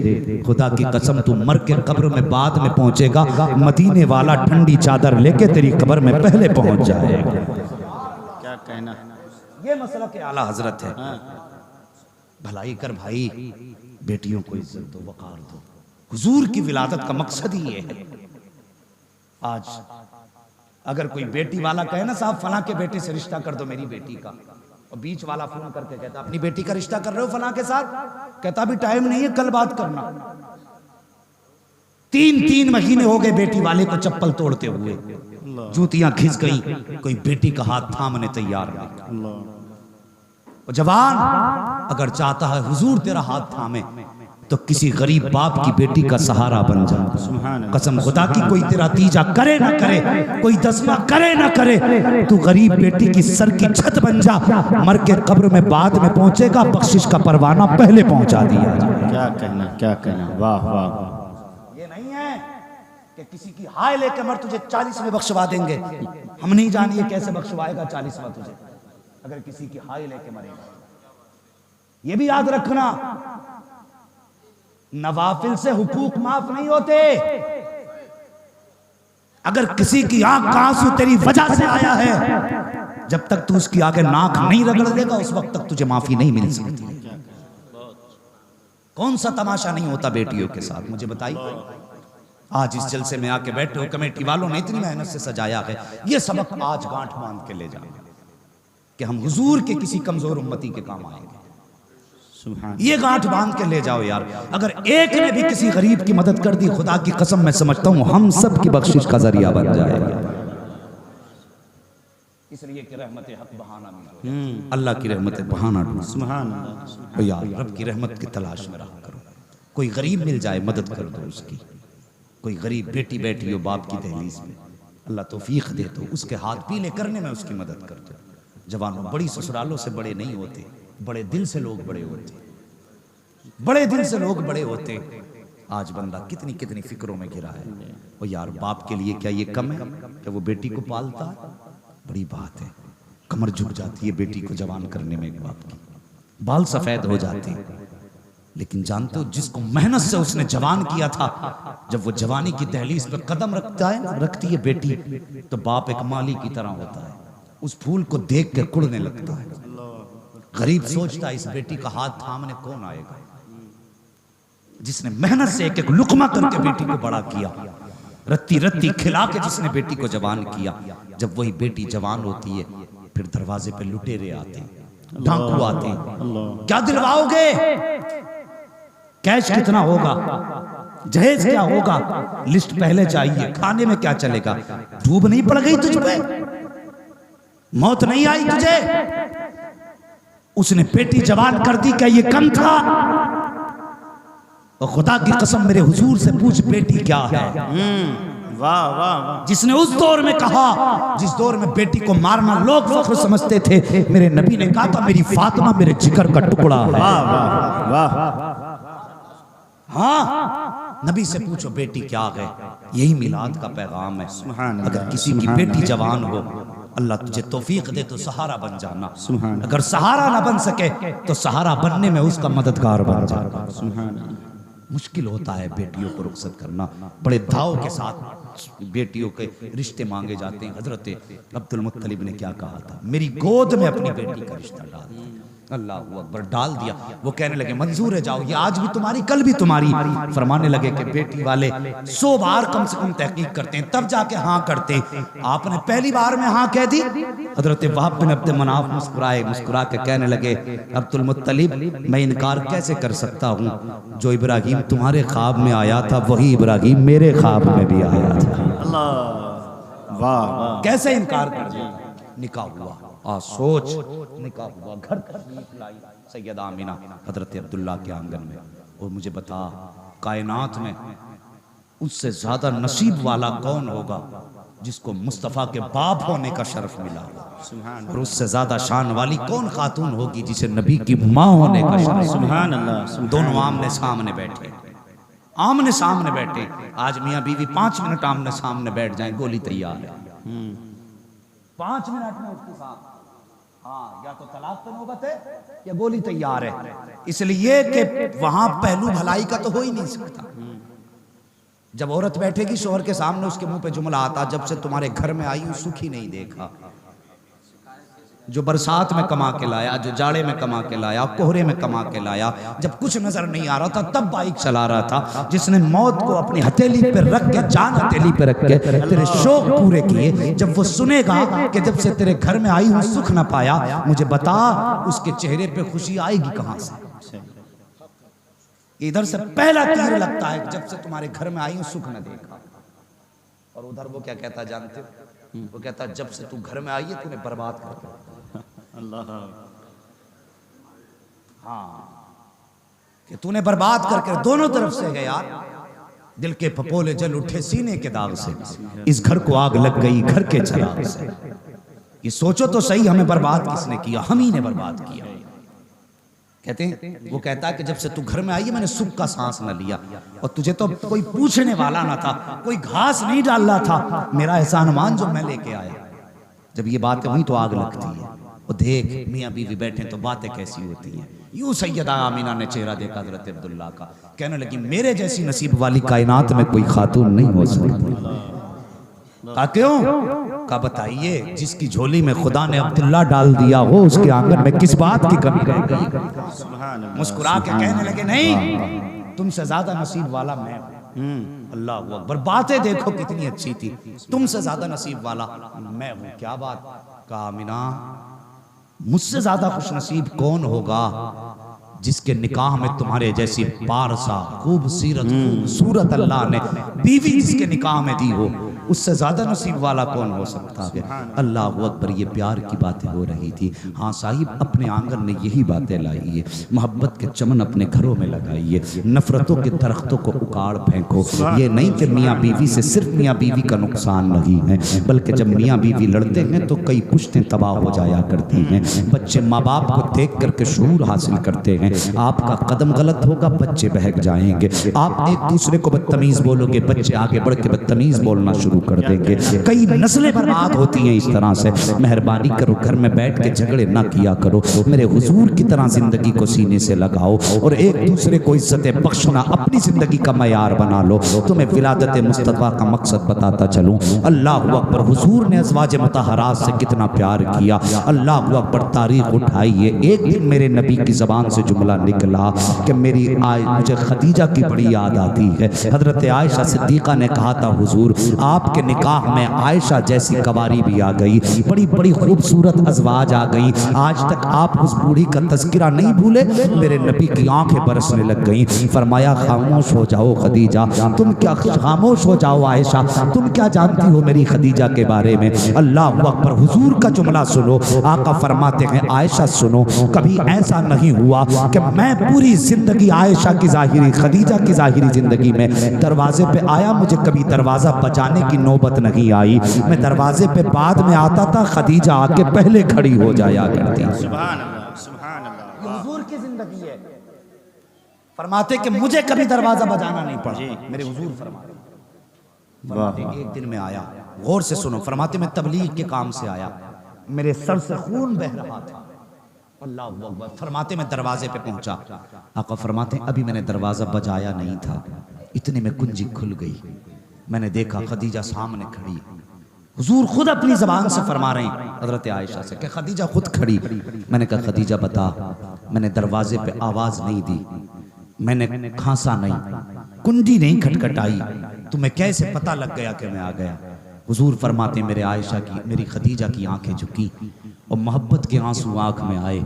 खुदा की कसम तू मर के कब्र में बाद में पहुंचेगा, मदीने वाला ठंडी चादर लेके तेरी कब्र में पहले पहुंच जाएगा। क्या कहना, ये मसला के आला हजरत है। भलाई कर भाई, बेटियों को इज्जत दो, वकार दो। हुजूर की विलादत का मकसद ही ये है। आज अगर कोई बेटी वाला कहे ना साहब फलां के बेटे से रिश्ता कर दो मेरी बेटी का, और बीच वाला फोन करके कहता अपनी बेटी का रिश्ता कर रहे हो फलां के साथ, कहता अभी टाइम नहीं है कल बात करना। 3 महीने हो गए बेटी वाले को चप्पल तोड़ते हुए, जूतियां खिंच गई, कोई बेटी का हाथ थामने तैयार नहीं। जवान अगर चाहता है हुजूर तेरा हाथ थामे तो किसी गरीब बाप की बेटी का सहारा बन जा। कसम खुदा की कोई तेरा तीजा करे ना करे, कोई दसवा करे ना करे, तू गरीब बेटी की सर की छत बन जा। मर के कब्र में बाद में पहुंचेगा, बख्शिश का परवाना पहले पहुंचा दिया। क्या कहना, वाह वाह। ये नहीं है कि किसी की हाय लेके मर तुझे 40 में बख्शवा देंगे। हम नहीं जानिए कैसे बख्शवाएगा 40वां तुझे अगर किसी की हाय लेके मरेगा। ये भी याद रखना, नवाफिल से हुकूक माफ नहीं होते। अगर किसी की आंख का आंसू तेरी वजह से आया है, जब तक तू उसकी आगे नाक नहीं रगड़ देगा उस वक्त तक तुझे माफी नहीं मिल सकती। कौन सा तमाशा नहीं होता बेटियों के साथ, मुझे बताइए। आज इस जलसे में आके बैठे हो, कमेटी वालों ने इतनी मेहनत से सजाया है, ये सबक आज गांठ बांध के ले जाओ कि हम हुजूर के किसी कमजोर उम्मती के काम आएंगे। ये गांठ बांध के ले जाओ यार। अगर एक ने भी किसी गरीब की मदद कर दी, खुदा की कसम मैं समझता हूं हम सब की बख्शिश का जरिया बन जाएगा। इसलिए कि रहमत हक बहाना नहीं, अल्लाह की रहमत बहाना ढूंढो यार। रब की रहमत की तलाश में रहा करो। कोई गरीब मिल जाए मदद कर दो उसकी। कोई गरीब बेटी बैठी हो बाप की दहलीज में, अल्लाह तौफीक दे तो उसके हाथ पीले करने में उसकी मदद कर दो। जवानों, बड़ी ससुरालों से बड़े नहीं होते, बड़े दिल से लोग बड़े होते, बड़े दिल से लोग बड़े होते। आज बंदा कितनी कितनी फिक्रों में घिरा है। और यार बाप के लिए क्या ये कम है कि वो बेटी को पालता है? बड़ी बात है। कमर झुक जाती है बेटी को जवान करने में एक बाप की, बाल सफेद हो जाते हैं। लेकिन जानते हो जिसको मेहनत से उसने जवान किया था, जब वो जवानी की दहलीज पे कदम रखती है बेटी, तो बाप एक माली की तरह होता है। उस फूल को देख कर कुड़ने लगता है। गरीब सोचता है इस बेटी का हाथ थामने कौन आएगा। जिसने मेहनत से एक एक लुकमा करके बेटी को बड़ा किया, रत्ती रत्ती खिला के जिसने बेटी को जवान किया, जब वही बेटी जवान होती है फिर दरवाजे पे लुटेरे आते हैं, डाकू आते हैं, क्या दिलवाओगे, कैश कितना होगा, जहेज क्या होगा, लिस्ट पहले चाहिए, खाने में क्या चलेगा। डूब नहीं पड़ गई तुझ पे, मौत नहीं आई तुझे, उसने बेटी जवान कर दी, क्या ये कम था। और खुदा की कसम मेरे हुजूर से पूछ बेटी क्या है। वाह वाह वाह। जिसने उस दौर में कहा, जिस दौर में बेटी को मारना लोग फख्र समझते थे, मेरे नबी ने कहा था मेरी फातिमा मेरे जिगर का टुकड़ा है। वाह वाह वाह। हाँ, नबी से पूछो बेटी क्या है, यही मिलाद का पैगाम है। अगर किसी की बेटी जवान हो, अल्लाह तुझे तौफीक दे तो सहारा बन जाना, अगर सहारा ना बन सके तो सहारा बनने में उसका मददगार बन जाना। मुश्किल होता है बेटियों को रुखसत करना, बड़े दाव के साथ बेटियों के रिश्ते मांगे जाते हैं। हजरत अब्दुल मुत्तलिब ने क्या कहा था, मेरी गोद में अपनी बेटी का रिश्ता डाल दिया। अल्लाह अकबर, डाल दिया। वो कहने लगे मंजूर है, जाओ, ये आज भी तुम्हारी कल भी तुम्हारी। फरमाने लगे कि बेटी वाले 100 बार कम से कम तहकीक करते हैं तब जाके हाँ करते, आपने पहली बार में हाँ कह दी। हजरत वहाब बिन अब्द मनाफ मुस्कुराए, मुस्कुरा के कहने लगे अब्दुल मुत्तलिब मैं इनकार कैसे कर सकता हूँ, जो इब्राहिम तुम्हारे ख्वाब में आया था वही इब्राहिम मेरे ख्वाब में भी आया था। अल्लाह वाह वाह। कैसे इनकार कर दिया। निकाह हुआ, सोच, निकाह हुआ, घर लाई सैयदा आमिना हजरत अब्दुल्ला के आंगन में। और मुझे बता, कायनात में उससे ज्यादा नसीब वाला कौन होगा जिसको मुस्तफ़ा के बाप होने का शर्फ मिला, और उससे ज्यादा शान वाली कौन खातून होगी जिसे नबी की माँ होने का शर्फ। सुभान अल्लाह। दोनों आमने सामने बैठे, आमने सामने बैठे। आज मियाँ बीवी 5 मिनट आमने सामने बैठ जाएं, गोली तैयार है। 5 मिनट में उसके साथ, हाँ, या तो तलाक तो नौबत है या गोली तैयार है। इसलिए कि वहां पहलू भलाई का तो हो ही नहीं सकता। जब औरत बैठेगी शोहर के सामने, उसके मुंह पे जुमला आता, जब से तुम्हारे घर में आई हूं सुखी नहीं देखा। जो बरसात में कमा के लाया, जो जाड़े में कमा के लाया, कोहरे में कमा के लाया, जब कुछ नजर नहीं आ रहा था तब बाइक चला रहा था, जिसने मौत को अपनी हथेली पे रख के, जान हथेली पे रख के तेरे शौक पूरे किए, जब वो सुनेगा कि जब से तेरे घर में आई हूं सुख ना पाया, मुझे बता उसके चेहरे पे खुशी आएगी कहां से। इधर से पहला तीर लगता है जब से तुम्हारे घर में आई हूं सुख न देखा, और उधर वो क्या कहता जानते हो, वो कहता जब से तू घर में आई है तूने बर्बाद कर दिया। अल्लाह, हाँ, कि तूने बर्बाद करके दोनों तरफ से गया। दिल के पपोले जल उठे सीने के दाग से, इस घर को आग लग गई घर के चिराग से। ये सोचो तो सही, हमें बर्बाद किसने किया, हम ही ने बर्बाद किया। कहते हैं, वो कहता है कि जब से तू घर में आई है मैंने सुख का सांस न लिया, और तुझे तो कोई पूछने वाला ना था, कोई घास नहीं डाल रहा था, मेरा एहसान मान जो मैं लेके आया। जब ये बात हुई तो आग लगती है। और देख मियाँ बीवी बैठे तो बातें कैसी होती हैं। यूं सैयदा आमिना ने चेहरा देखा हजरत अब्दुल्ला का, कहने लगी मेरे जैसी नसीब वाली कायनात में कोई खातून नहीं हो सकती। कहा क्यों? कहा बताइए, जिसकी झोली में खुदा ने अब्दुल्ला डाल दिया हो उसके आंगन में किस बात की कमी रहेगी। मुस्कुरा के कहने लगे नहीं, तुमसे ज्यादा नसीब वाला मैं हूं। अल्लाह अकबर, बातें देखो कितनी अच्छी थी। तुमसे ज्यादा नसीब वाला मैं हूं। क्या बात? कहा आमिना मुझसे ज्यादा खुश नसीब कौन होगा जिसके निकाह में तुम्हारे जैसी पारसा खूबसूरत अल्लाह ने बीवी जिसके निकाह में दी हो, उससे ज्यादा नसीब वाला कौन हो सकता है। अल्लाह अकबर, ये प्यार की बातें हो रही थी। हाँ साहिब, अपने आंगन में यही बातें लाइए, मोहब्बत के चमन अपने घरों में लगाइए, नफरतों के दरख्तों को उखाड़ फेंको। ये नहीं कि मियाँ बीवी से सिर्फ मियाँ बीवी का नुकसान नहीं है, बल्कि जब मियाँ बीवी लड़ते हैं तो कई पुश्तें तबाह हो जाया करती हैं। बच्चे माँ बाप को देख करके शऊर हासिल करते हैं। आपका कदम गलत होगा, बच्चे बहक जाएंगे। आप एक दूसरे को बदतमीज बोलोगे, बच्चे आगे बढ़ के बदतमीज बोलना शुरू कर देंगे। कई नस्लें बर्बाद होती हैं इस तरह से। मेहरबानी करो, घर में बैठ के झगड़े ना किया करो, मेरे हुजूर की तरह जिंदगी को सीने से लगाओ और एक दूसरे को इज्जत बख्शना अपनी जिंदगी का मयार बना लो। तुम्हें विलादत मुस्तफा का मकसद बताता चलूं। अल्लाह अकबर, हुजूर ने अज़वाज मुतहरात से कितना प्यार किया। अल्लाह अकबर, तारीख उठाइए। एक दिन मेरे नबी की जबान से जुमला निकला कि मेरी मुझे खदीजा की बड़ी याद आती है। हजरत आयशा सिद्दीक़ा ने कहा था हुजूर आप आपके निकाह में आयशा जैसी कवारी भी आ गई, बड़ी बड़ी खूबसूरत अजवाज आ गई। आज तक आप उस बूढ़ी का तज़किरा नहीं भूले। मेरे नबी की आंखें बरसने लग गई। फरमाया खामोश हो जाओ खदीजा, तुम क्या खामोश हो जाओ आयशा, तुम क्या जानती हो मेरी खदीजा के बारे में। अल्लाह अकबर, हुजूर का जुमला सुनो। आका फरमाते हैं आयशा सुनो, कभी ऐसा नहीं हुआ कि मैं पूरी जिंदगी आयशा की जाहिरी, खदीजा की जाहिरी जिंदगी में दरवाजे पे आया, मुझे कभी दरवाजा बजाने की नौबत नहीं आई। मैं दरवाजे पे बाद में आता था, खदीजा आके पहले खड़ी हो जाया करती। सुभान अल्लाह, सुभान अल्लाह। हुजूर की जिंदगी है। फरमाते कि मुझे कभी दरवाजा बजाना नहीं पड़ा। मेरे हुजूर फरमाते एक दिन में आया, गौर से सुनो, फरमाते मैं तबलीग के काम से आया, मेरे सर से खून बह रहा था। अल्लाह अकबर। फरमाते मैं दरवाजे पे पहुंचा, आका फरमाते अभी मैंने दरवाजा बजाया नहीं था, इतने में कुंजी खुल गई। मैंने देखा खदीजा सामने खड़ी। हुजूर खुद अपनी जबान से फरमा रहे हैं हजरत आयशा से कि खदीजा खुद खड़ी। मैंने कहा खदीजा बता, मैंने दरवाजे पे आवाज नहीं दी, मैंने खांसा नहीं, कुंडी नहीं खटखटाई, तुम्हें कैसे पता लग गया कि मैं आ गया। हुजूर फरमाते मेरे आयशा की, मेरी खदीजा की आंखें झुकी और मोहब्बत के आंसू आंख में आए।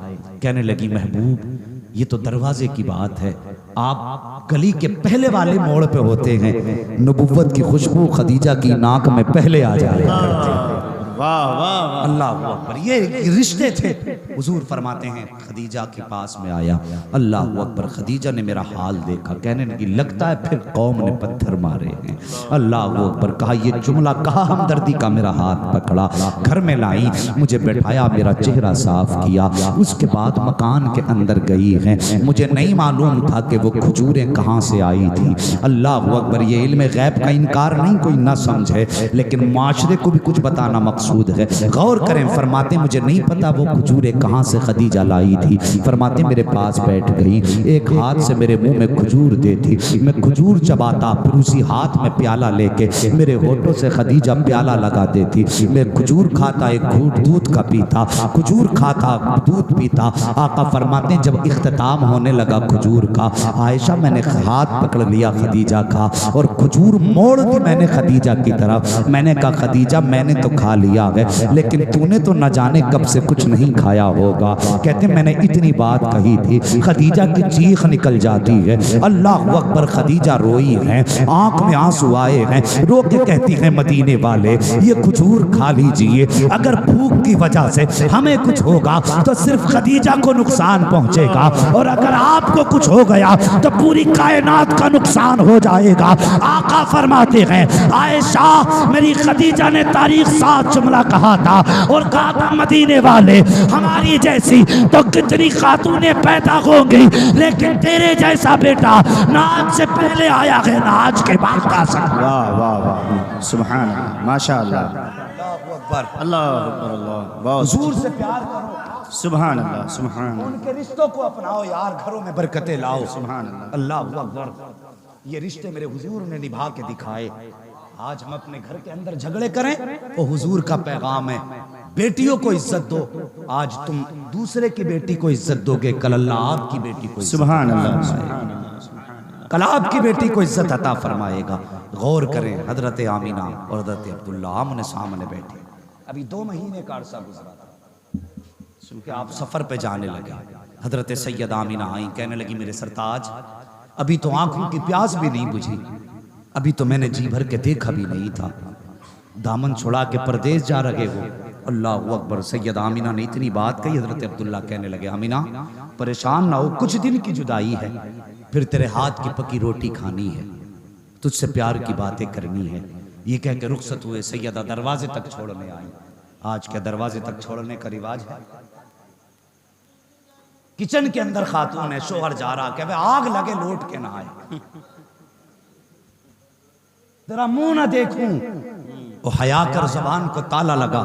कहने लगी महबूब ये तो दरवाजे की बात है, आप गली के पहले वाले मोड़ पे होते हैं, नबुव्वत की खुशबू खदीजा की नाक में पहले आ जाए। वाह वाह वाह, अल्लाह अकबर। ये रिश्ते थे। हुजूर फरमाते हैं खदीजा के पास में आया, अल्लाह अकबर। खदीजा ने मेरा हाल देखा, कहने लगी लगता है फिर कौम ने पत्थर मारे हैं। अल्लाह अकबर। कहा ये जुमला कहा, हमदर्दी का मेरा हाथ पकड़ा, घर में लाई, मुझे बैठाया, मेरा चेहरा साफ किया। उसके बाद मकान के अंदर गई है। मुझे नहीं मालूम था कि वो खजूरें कहाँ से आई थी। अल्लाह अकबर। ये इल्म गैब का इनकार नहीं कोई ना समझे, लेकिन माशरे को भी कुछ बताना मकसूद है। गौर करें, फरमाते मुझे नहीं पता वो खजूरें कहाँ से खदीजा लाई थी। फरमाते मेरे पास बैठ गई, एक हाथ से मेरे मुंह में खजूर देती, मैं खजूर चबाता, फिर उसी हाथ में प्याला लेके मेरे होठों से खदीजा प्याला लगा देती। मैं खजूर खाता, एक घूंट दूध का पीता, खजूर खाता, दूध पीता। आका फरमाते जब इख्तिताम होने लगा खजूर का, आयशा मैंने हाथ पकड़ लिया खदीजा का और खजूर मोड़ दी मैंने खदीजा की तरफ। मैंने कहा खदीजा मैंने तो खा लिया है, लेकिन तूने तो न जाने कब से कुछ नहीं खाया होगा। कहते मैंने इतनी बात कही थी, खदीजा की चीख निकल जाती है। अल्लाह अकबर। खदीजा रोई है, आंख में आंसू आए हैं, रो के कहती है मदीने वाले ये खजूर खा लीजिए, अगर भूख की वजह से हमें कुछ होगा तो सिर्फ खदीजा को नुकसान पहुंचेगा, और अगर आपको कुछ हो गया तो पूरी कायनात का नुकसान हो जाएगा। आका फरमाते हैं आयशा मेरी खदीजा ने तारीख साथ जुमला कहा था और कहा था मदीने वाले हमारी जैसी तो कितनी खातूनें पैदा होंगी, लेकिन तेरे जैसा बेटा ना आज से पहले आया है ना आज के बाद आ सकता। वाह वाह वाह, सुभान अल्लाह, माशाअल्लाह, अल्लाह अकबर। अल्लाह अकबर, अल्लाह। बहुत हुजूर से प्यार करो, सुभान अल्लाह, सुभान अल्लाह, उनके रिश्तों को अपनाओ यार, घरों में बरकतें लाओ। सुभान अल्लाह। अल्लाह अकबर। ये रिश्ते मेरे हुजूर ने निभा के दिखाए। आज हम अपने घर के अंदर झगड़े करें वो हुजूर का पैगाम है, बेटियों को इज्जत दो। आज तुम दूसरे की बेटी को इज्जत दोगे, कल अल्लाह आपकी बेटी को सुभान अल्लाह, सुभान अल्लाह, कल आपकी बेटी को इज्जत अता फरमाएगा। गौर करें, हजरत आमीना और हजरत अब्दुल्ला आमने सामने बैठे, अभी 2 महीने का अरसा गुजरा था कि आप सफर पे जाने लगे। हजरत सैयद आमीना आई, कहने लगी मेरे सरताज अभी तो आंखों की प्यास भी नहीं बुझी, अभी तो मैंने जी भर के देखा भी नहीं था, दामन छुड़ा के परदेश जा रहे हो। अल्लाह अकबर। सैयद आमीना ने इतनी बात कही, हजरत अब्दुल्ला कहने लगे आमीना परेशान ना हो, कुछ दिन की जुदाई है, फिर तेरे हाथ की पकी रोटी खानी है, तुझसे प्यार की बातें करनी है। ये कह के रुखसत हुए। सैयदा दरवाजे तक छोड़ने आई। आज क्या दरवाजे तक छोड़ने का रिवाज है? किचन के अंदर खातून है, शोहर जा रहा, कहे आग लगे लौट के ना आए, तेरा मुंह ना देखूं। वो हया कर जबान को ताला लगा,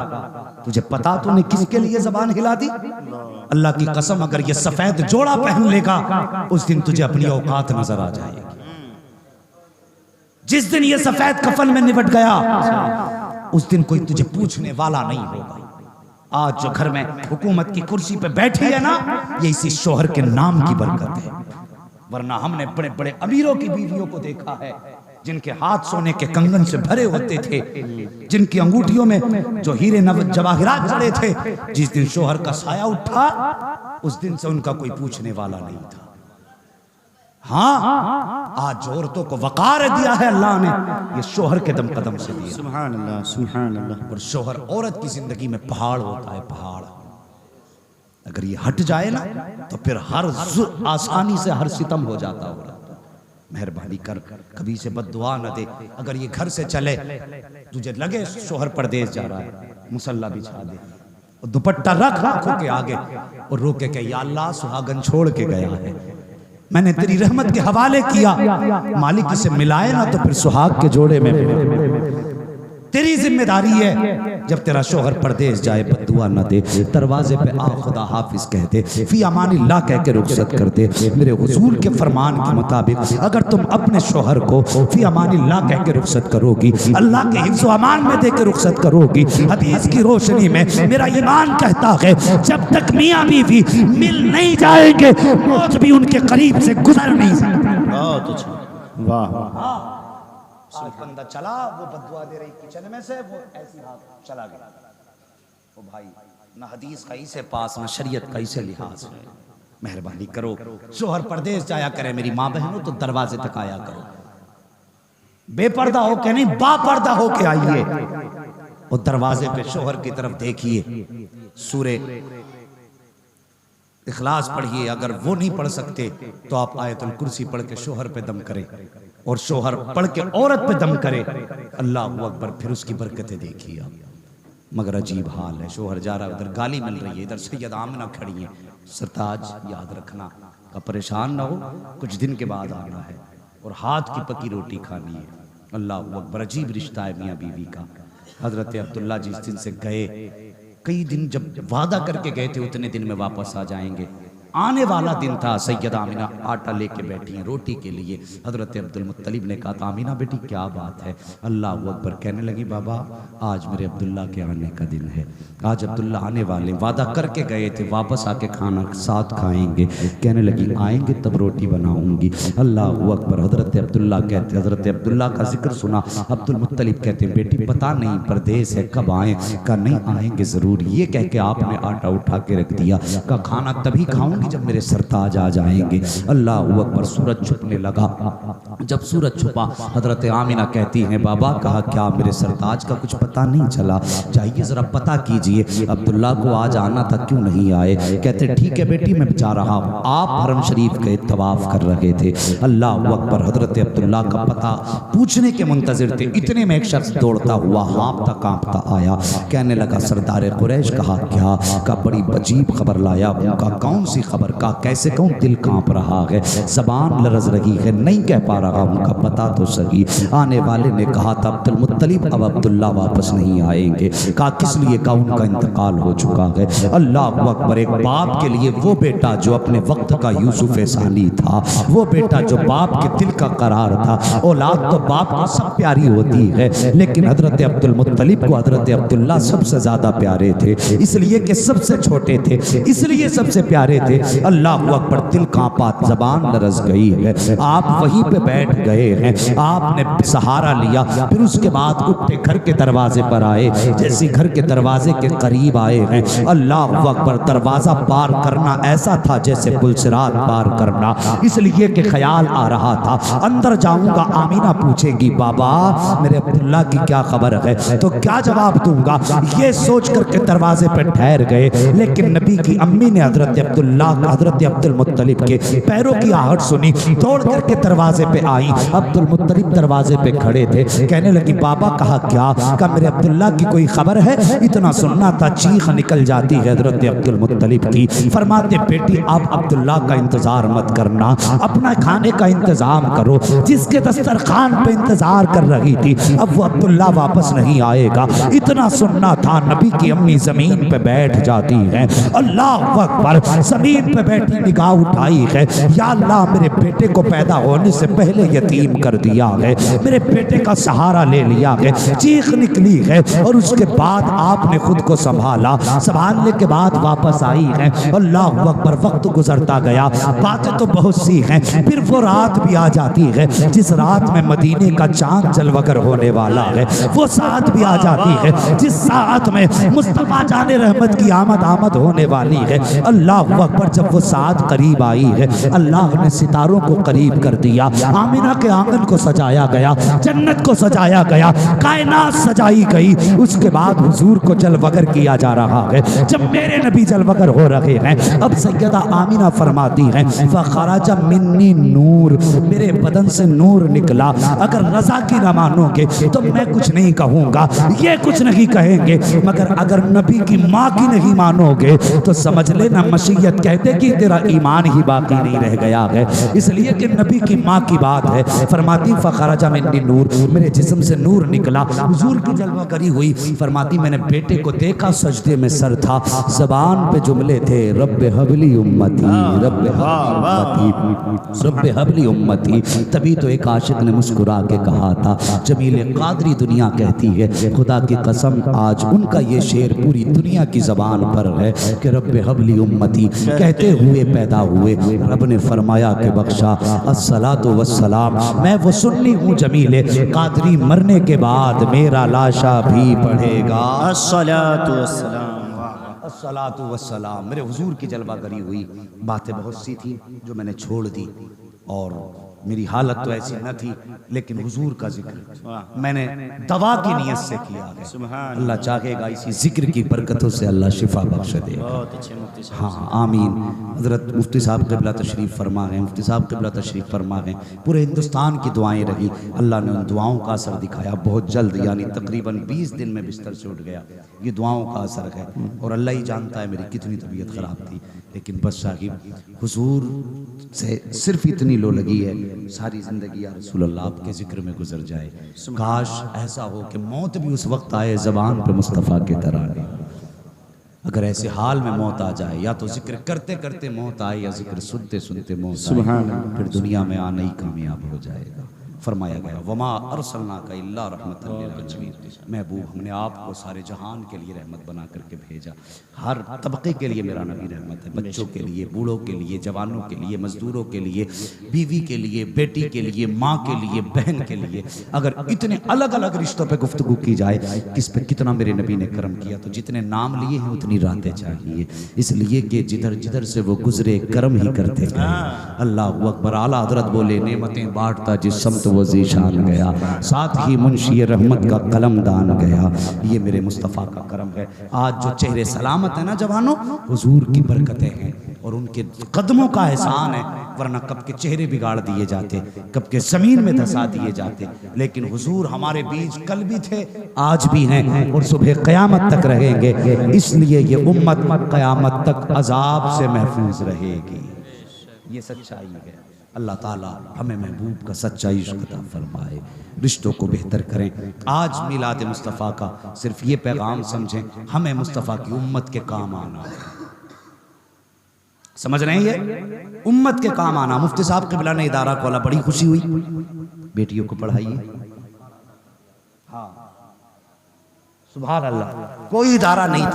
तुझे पता तूने किसके लिए जबान हिला दी? अल्लाह की कसम अगर ये सफेद जोड़ा पहन लेगा उस दिन तुझे अपनी औकात नजर आ जाएगी। जिस दिन ये सफेद कफन में निपट गया उस दिन कोई तुझे पूछने वाला नहीं होगा। आज जो घर में हुकूमत की कुर्सी पे बैठी है ना, ये इसी शोहर के नाम की बरकत है, वरना हमने बड़े बड़े अमीरों की बीवियों को देखा है जिनके हाथ सोने के कंगन से भरे होते थे, जिनकी अंगूठियों में जो हीरे जवाहिरात जड़े थे, जिस दिन शोहर का साया उठा उस दिन से उनका कोई पूछने वाला नहीं था। हाँ, आज जो औरतों को वकार दिया है अल्लाह ने, ये शोहर के दम कदम से दिया। सुभान अल्लाह, सुभान अल्लाह। और शोहर औरत की जिंदगी में पहाड़ होता है, पहाड़। अगर ये हट जाए ना तो फिर हर आसानी से हर सितम हो जाता होगा। मेहरबानी कर, कभी से बद्दुआ न दे। अगर ये घर से चले, तुझे लगे शोहर परदेश जा रहा है, मुसल्ला बिछा दे और दुपट्टा रख आंखों के आगे और रो के कहे, या अल्लाह सुहागन छोड़ के गया है, मैंने तेरी रहमत के हवाले किया, मालिक से मिलाए ना तो फिर सुहाग के जोड़े में। तेरी जिम्मेदारी है, जब तेरा शोहर परदेश जाए बद्दुआ न दे, दरवाजे पे आ खुदा हाफिज कह दे, फी अमानिल्लाह कह के रुखसत कर दे। मेरे हुजूर के फरमान के मुताबिक अगर तुम अपने शोहर को फी अमानिल्लाह कह के रुखसत करोगी, अल्लाह के हिफ्ज़ व अमान में दे के रुखसत करोगी, हदीस की रोशनी में मेरा ईमान कहता है जब तक मियाँ बीवी मिल नहीं जाएंगे, मौत भी उनके करीब से गुजर नहीं सकती। बहुत अच्छा, वाह। आज बंदा चला, वो बद्दुआ दे रही किचन में से, वो ऐसी हाथ चला गया। ओ भाई, ना हदीस कहीं से पास, ना शरीयत कहीं से लिहाज। मेहरबानी करो, शोहर परदेश जाया करे, मेरी माँ बहनों, तो दरवाजे तक आया करो। बेपर्दा हो के नहीं, बापर्दा हो के आइए और दरवाजे पे शोहर की तरफ देखिए, सूरे इखलास पढ़िए। अगर वो नहीं पढ़ सकते तो आप आयतुल कुर्सी पढ़ के शोहर पे दम करें और शोहर पढ़ के औरत पे दम करे। अल्लाह अकबर, फिर उसकी बरकतें देखिए आप। मगर अजीब हाल है, शोहर जा रहा है, उधर गाली मिल रही है, इधर सैयद आमिना खड़ी है। सरताज याद रखना, का परेशान ना हो, कुछ दिन के बाद आना है और हाथ की पकी रोटी खानी है। अल्लाह अकबर, अजीब रिश्ता है मियाँ बीवी का। हजरत अब्दुल्ला जिस दिन से गए, कई दिन जब वादा करके गए थे उतने दिन में वापस आ जाएंगे, आने वाला दिन था। सैयदा आमिना आटा लेके बैठी हैं रोटी के लिए। हजरत अब्दुल मुत्तलिब ने कहा, आमिना बेटी क्या बात है? अल्लाह अकबर। कहने लगी, बाबा आज मेरे अब्दुल्ला के आने का दिन है, आज अब्दुल्ला आने वाले, वादा करके गए थे वापस आके खाना साथ खाएंगे। कहने लगी, आएंगे तब रोटी बनाऊंगी। अल्लाह अकबर। हजरत अब्दुल्ला कहते, हजरत अब्दुल्ला का जिक्र सुना। अब्दुल मुत्तलिब कहते, बेटी पता नहीं परदेश है कब आए? का नहीं आएंगे जरूर। ये कह के आपने आटा उठा के रख दिया। का खाना तभी खाऊंगी जब मेरे सरताज आ जाएंगे। अल्लाह अकबर। सूरज छुपने लगा। जब सूरज छुपा, हजरत आमिना कहती हैं, बाबा कहा क्या मेरे सरताज का कुछ पता नहीं चला? जाइए जरा पता कीजिए, अब्दुल्ला को आज आना था क्यों नहीं आए? कहते ठीक है बेटी मैं जा रहा हूँ। आप हरम शरीफ के तवाफ कर रहे थे। अल्लाह अकबर। हजरत अब्दुल्ला का पता पूछने के मुंतजिर थे, इतने में एक शख्स दौड़ता हुआ हाँफता कांपता आया। कहने लगा, सरदार कुरैश। कहा क्या? का बड़ी अजीब खबर लाया। उनका कौन सी खबर? का कैसे कहूँ, दिल कांप रहा है, जबान लरज रही है, नहीं कह पा रहा हूँ, का पता तो सही। आने वाले ने कहा था अब्दुल मुत्तलिब अब अब्दुल्ला वापस नहीं आएंगे। कहा किस लिए? का उनका इंतकाल हो चुका है। अल्लाह अकबर। एक बाप के लिए वो बेटा जो अपने वक्त का यूसुफ सानी था, वो बेटा जो बाप के दिल का करार था। औलाद तो बाप को सब प्यारी होती है, लेकिन हजरत अब्दुल मुत्तलिब को हजरत अब्दुल्ला सबसे ज्यादा प्यारे थे, इसलिए कि सबसे छोटे थे, इसलिए सबसे प्यारे थे। अल्लाह अकबर। दिल कांपा, जबान लरज गई है। आप वहीं पे बैठ गए हैं, आपने सहारा लिया, फिर उसके बाद उठते घर के दरवाजे पर आए। जैसे घर के दरवाजे के करीब आए हैं, अल्लाह अकबर, दरवाजा पार करना ऐसा था जैसे पुलसिरात पार करना, इसलिए कि ख्याल आ रहा था अंदर जाऊंगा, आमीना पूछेगी बाबा मेरे अब्दुल्ला की क्या खबर है, तो क्या जवाब दूंगा, ये सोच करके दरवाजे पर ठहर गए। लेकिन नबी की अम्मी ने हजरत अब्दुल्ला, हजरत अब्दुल मुत्तलिब के पैरों की आहट सुनी, दौड़ करके दरवाजे पे आई। अब्दुल मुत्तलिब दरवाजे पे खड़े थे। कहने लगी, बाबा कहा क्या? का मेरे अब्दुल्ला की कोई खबर है? इतना सुनना था चीख निकल जाती है हजरत अब्दुल मुत्तलिब की। फरमाते, बेटी आप अब्दुल्ला का इंतजार मत करना, अपना खाने का इंतजाम करो। जिसके दस्तरखान पे इंतजार कर रही थी, अब वो अब्दुल्ला वापस नहीं आएगा। इतना सुनना था, नबी की अम्मी जमीन पे बैठ जाती है। अल्लाह अकबर। जमीन जमीन पे बैठी निगाह उठाई है, या अल्लाह मेरे बेटे को पैदा होने से पहले यतीम कर दिया है, मेरे बेटे का सहारा ले लिया है, चीख निकली है और उसके बाद आपने खुद को संभाला, संभालने के बाद वापस आई है। अल्लाह अकबर, वक्त गुजरता गया, बातें तो बहुत सी हैं, फिर वो रात भी आ जाती है जिस रात में मदीने का चांद जलवगर होने वाला है, वो साथ भी आ जाती है जिस साथ में मुस्तफा जाने रहमत की आमद होने वाली है। अल्लाह अकबर, जब वो साथ करीब आई है, अल्लाह ने सितारों को करीब कर दिया, आमिना के आंगन को सजाया गया, जन्नत को सजाया गया, कायनात सजाई गई। उसके बाद हुजूर को जलवगर किया जा रहा है। जब मेरे नबी जलवगर हो रहे हैं, अब सैयदा आमिना फरमाती हैं, फ़ख़रज मिन्नी नूर, मेरे बदन से नूर निकला। अगर रज़ा की न मानोगे तो मैं कुछ नहीं कहूँगा, ये कुछ नहीं कहेंगे, मगर अगर नबी की माँ की नहीं मानोगे तो समझ लेना मशीयत कहते कि तेरा ईमान ही बाकी नहीं रह गया है। इसलिए कि नबी की माँ की बात है। फरमाती फ़ख़रज मिन्नी नूर, मेरे जिस्म से नूर निकला। हुजूर की जलवा करी हुई, फरमाती मैंने बेटे को देखा, सजदे में सर था, ज़बान पे जुमले थे, रब्बे हबली उम्मती, रब्बे हबली उम्मती। तभी तो एक आशिक ने मुस्कुरा के कहा था, जमील कादरी दुनिया कहती है, खुदा की कसम आज उनका ये शेर पूरी दुनिया की ज़बान पर है कि रब्बे हबली उम्मती कहते हुए पैदा हुए। रब ने फरमाया कि बख्शा, अस्सलातु वस्सलाम, मैं वो सुन्नी हूँ जमील कादरी, मरने के बाद मेरा लाशा भी पढ़ेगा अस्सलातु वस्सलाम, अस्सलातु वस्सलाम। मेरे हुजूर की जलवा करी हुई बातें बहुत सी थी जो मैंने छोड़ दी, और मेरी हालत तो ऐसी न थी, लेकिन हुजूर का जिक्र मैंने दवा की नीयत से किया है। अल्लाह चाहेगा इसी जिक्र की बरकतों से अल्लाह शिफा बख्श दे। बहुत अच्छे मुफ्ती साहब। हाँ आमीन। हज़रत मुफ्ती साहब क़िबला तशरीफ़ फरमा गए, मुफ्ती साहब क़िबला तशरीफ़ फरमा गए। पूरे हिंदुस्तान की दुआएं रही, अल्लाह ने उन दुआओं का असर दिखाया बहुत जल्द, यानी तकरीबन 20 दिन में बिस्तर से उठ गया। ये दुआओं का असर है, और अल्लाह ही जानता है मेरी कितनी तबीयत ख़राब थी, लेकिन बस साहिब हुजूर से सिर्फ इतनी लो लगी है, सारी ज़िंदगी या रसूल अल्लाह आपके ज़िक्र में गुजर जाए। काश ऐसा हो कि मौत भी उस वक्त आए ज़बान पे मुस्तफ़ा के तराने। अगर ऐसे हाल में मौत आ जाए, या तो जिक्र करते करते मौत आए, या जिक्र सुनते सुनते मौत आए, फिर दुनिया में आना ही कामयाब हो जाएगा। फरमाया गया, वमा अरसलनाका इल्ला रहमतन लिल आलमीन, महबूब हमने आपको सारे जहान के लिए रहमत बना करके भेजा। हर तबके के लिए मेरा नबी रहमत है, बच्चों के लिए, बूढ़ों के लिए, जवानों के लिए, मजदूरों के लिए, बीवी के लिए, बेटी के लिए, माँ के लिए, बहन के लिए। अगर इतने अलग अलग रिश्तों पे गुफ्तगू की जाए, किस पे कितना मेरे नबी ने करम किया, तो जितने नाम लिए हैं उतनी रातें चाहिए, इसलिए कि जिधर जिधर से वो गुजरे करम ही करते गए। अल्लाह अकबर। आला हज़रत बोले, नेमतें बांटता जिस समत वो ज़ीशान गया, साथ ही मुंशी रहमत का कलम दान गया। ये मेरे मुस्तफ़ा का करम है। आज जो चेहरे सलामत है ना जवानों, हुजूर की बरकतें हैं और उनके कदमों का एहसान है, वरना कब के चेहरे बिगाड़ दिए जाते, कब के ज़मीन में धंसा दिए जाते। लेकिन हुजूर हमारे बीच कल भी थे, आज भी हैं, और सुबह क़यामत तक रहेंगे। इसलिए ये उम्मत क़यामत तक अजाब से महफूज रहेगी। ये सच्चाई है। अल्लाह ताला हमें महबूब का सच्चा इश्क अता फरमाए, रिश्तों को बेहतर करें। आज मिलाद मुस्तफ़ा का सिर्फ ये पैगाम समझें, हमें मुस्तफ़ा की उम्मत के काम आना, समझ रहे हैं, ये उम्मत के काम आना। मुफ्ती साहब क़िबला ने इदारा खोला, बड़ी खुशी हुई, बेटियों को पढ़ाइए। हाँ सुभान अल्लाह, कोई इदारा नहीं था।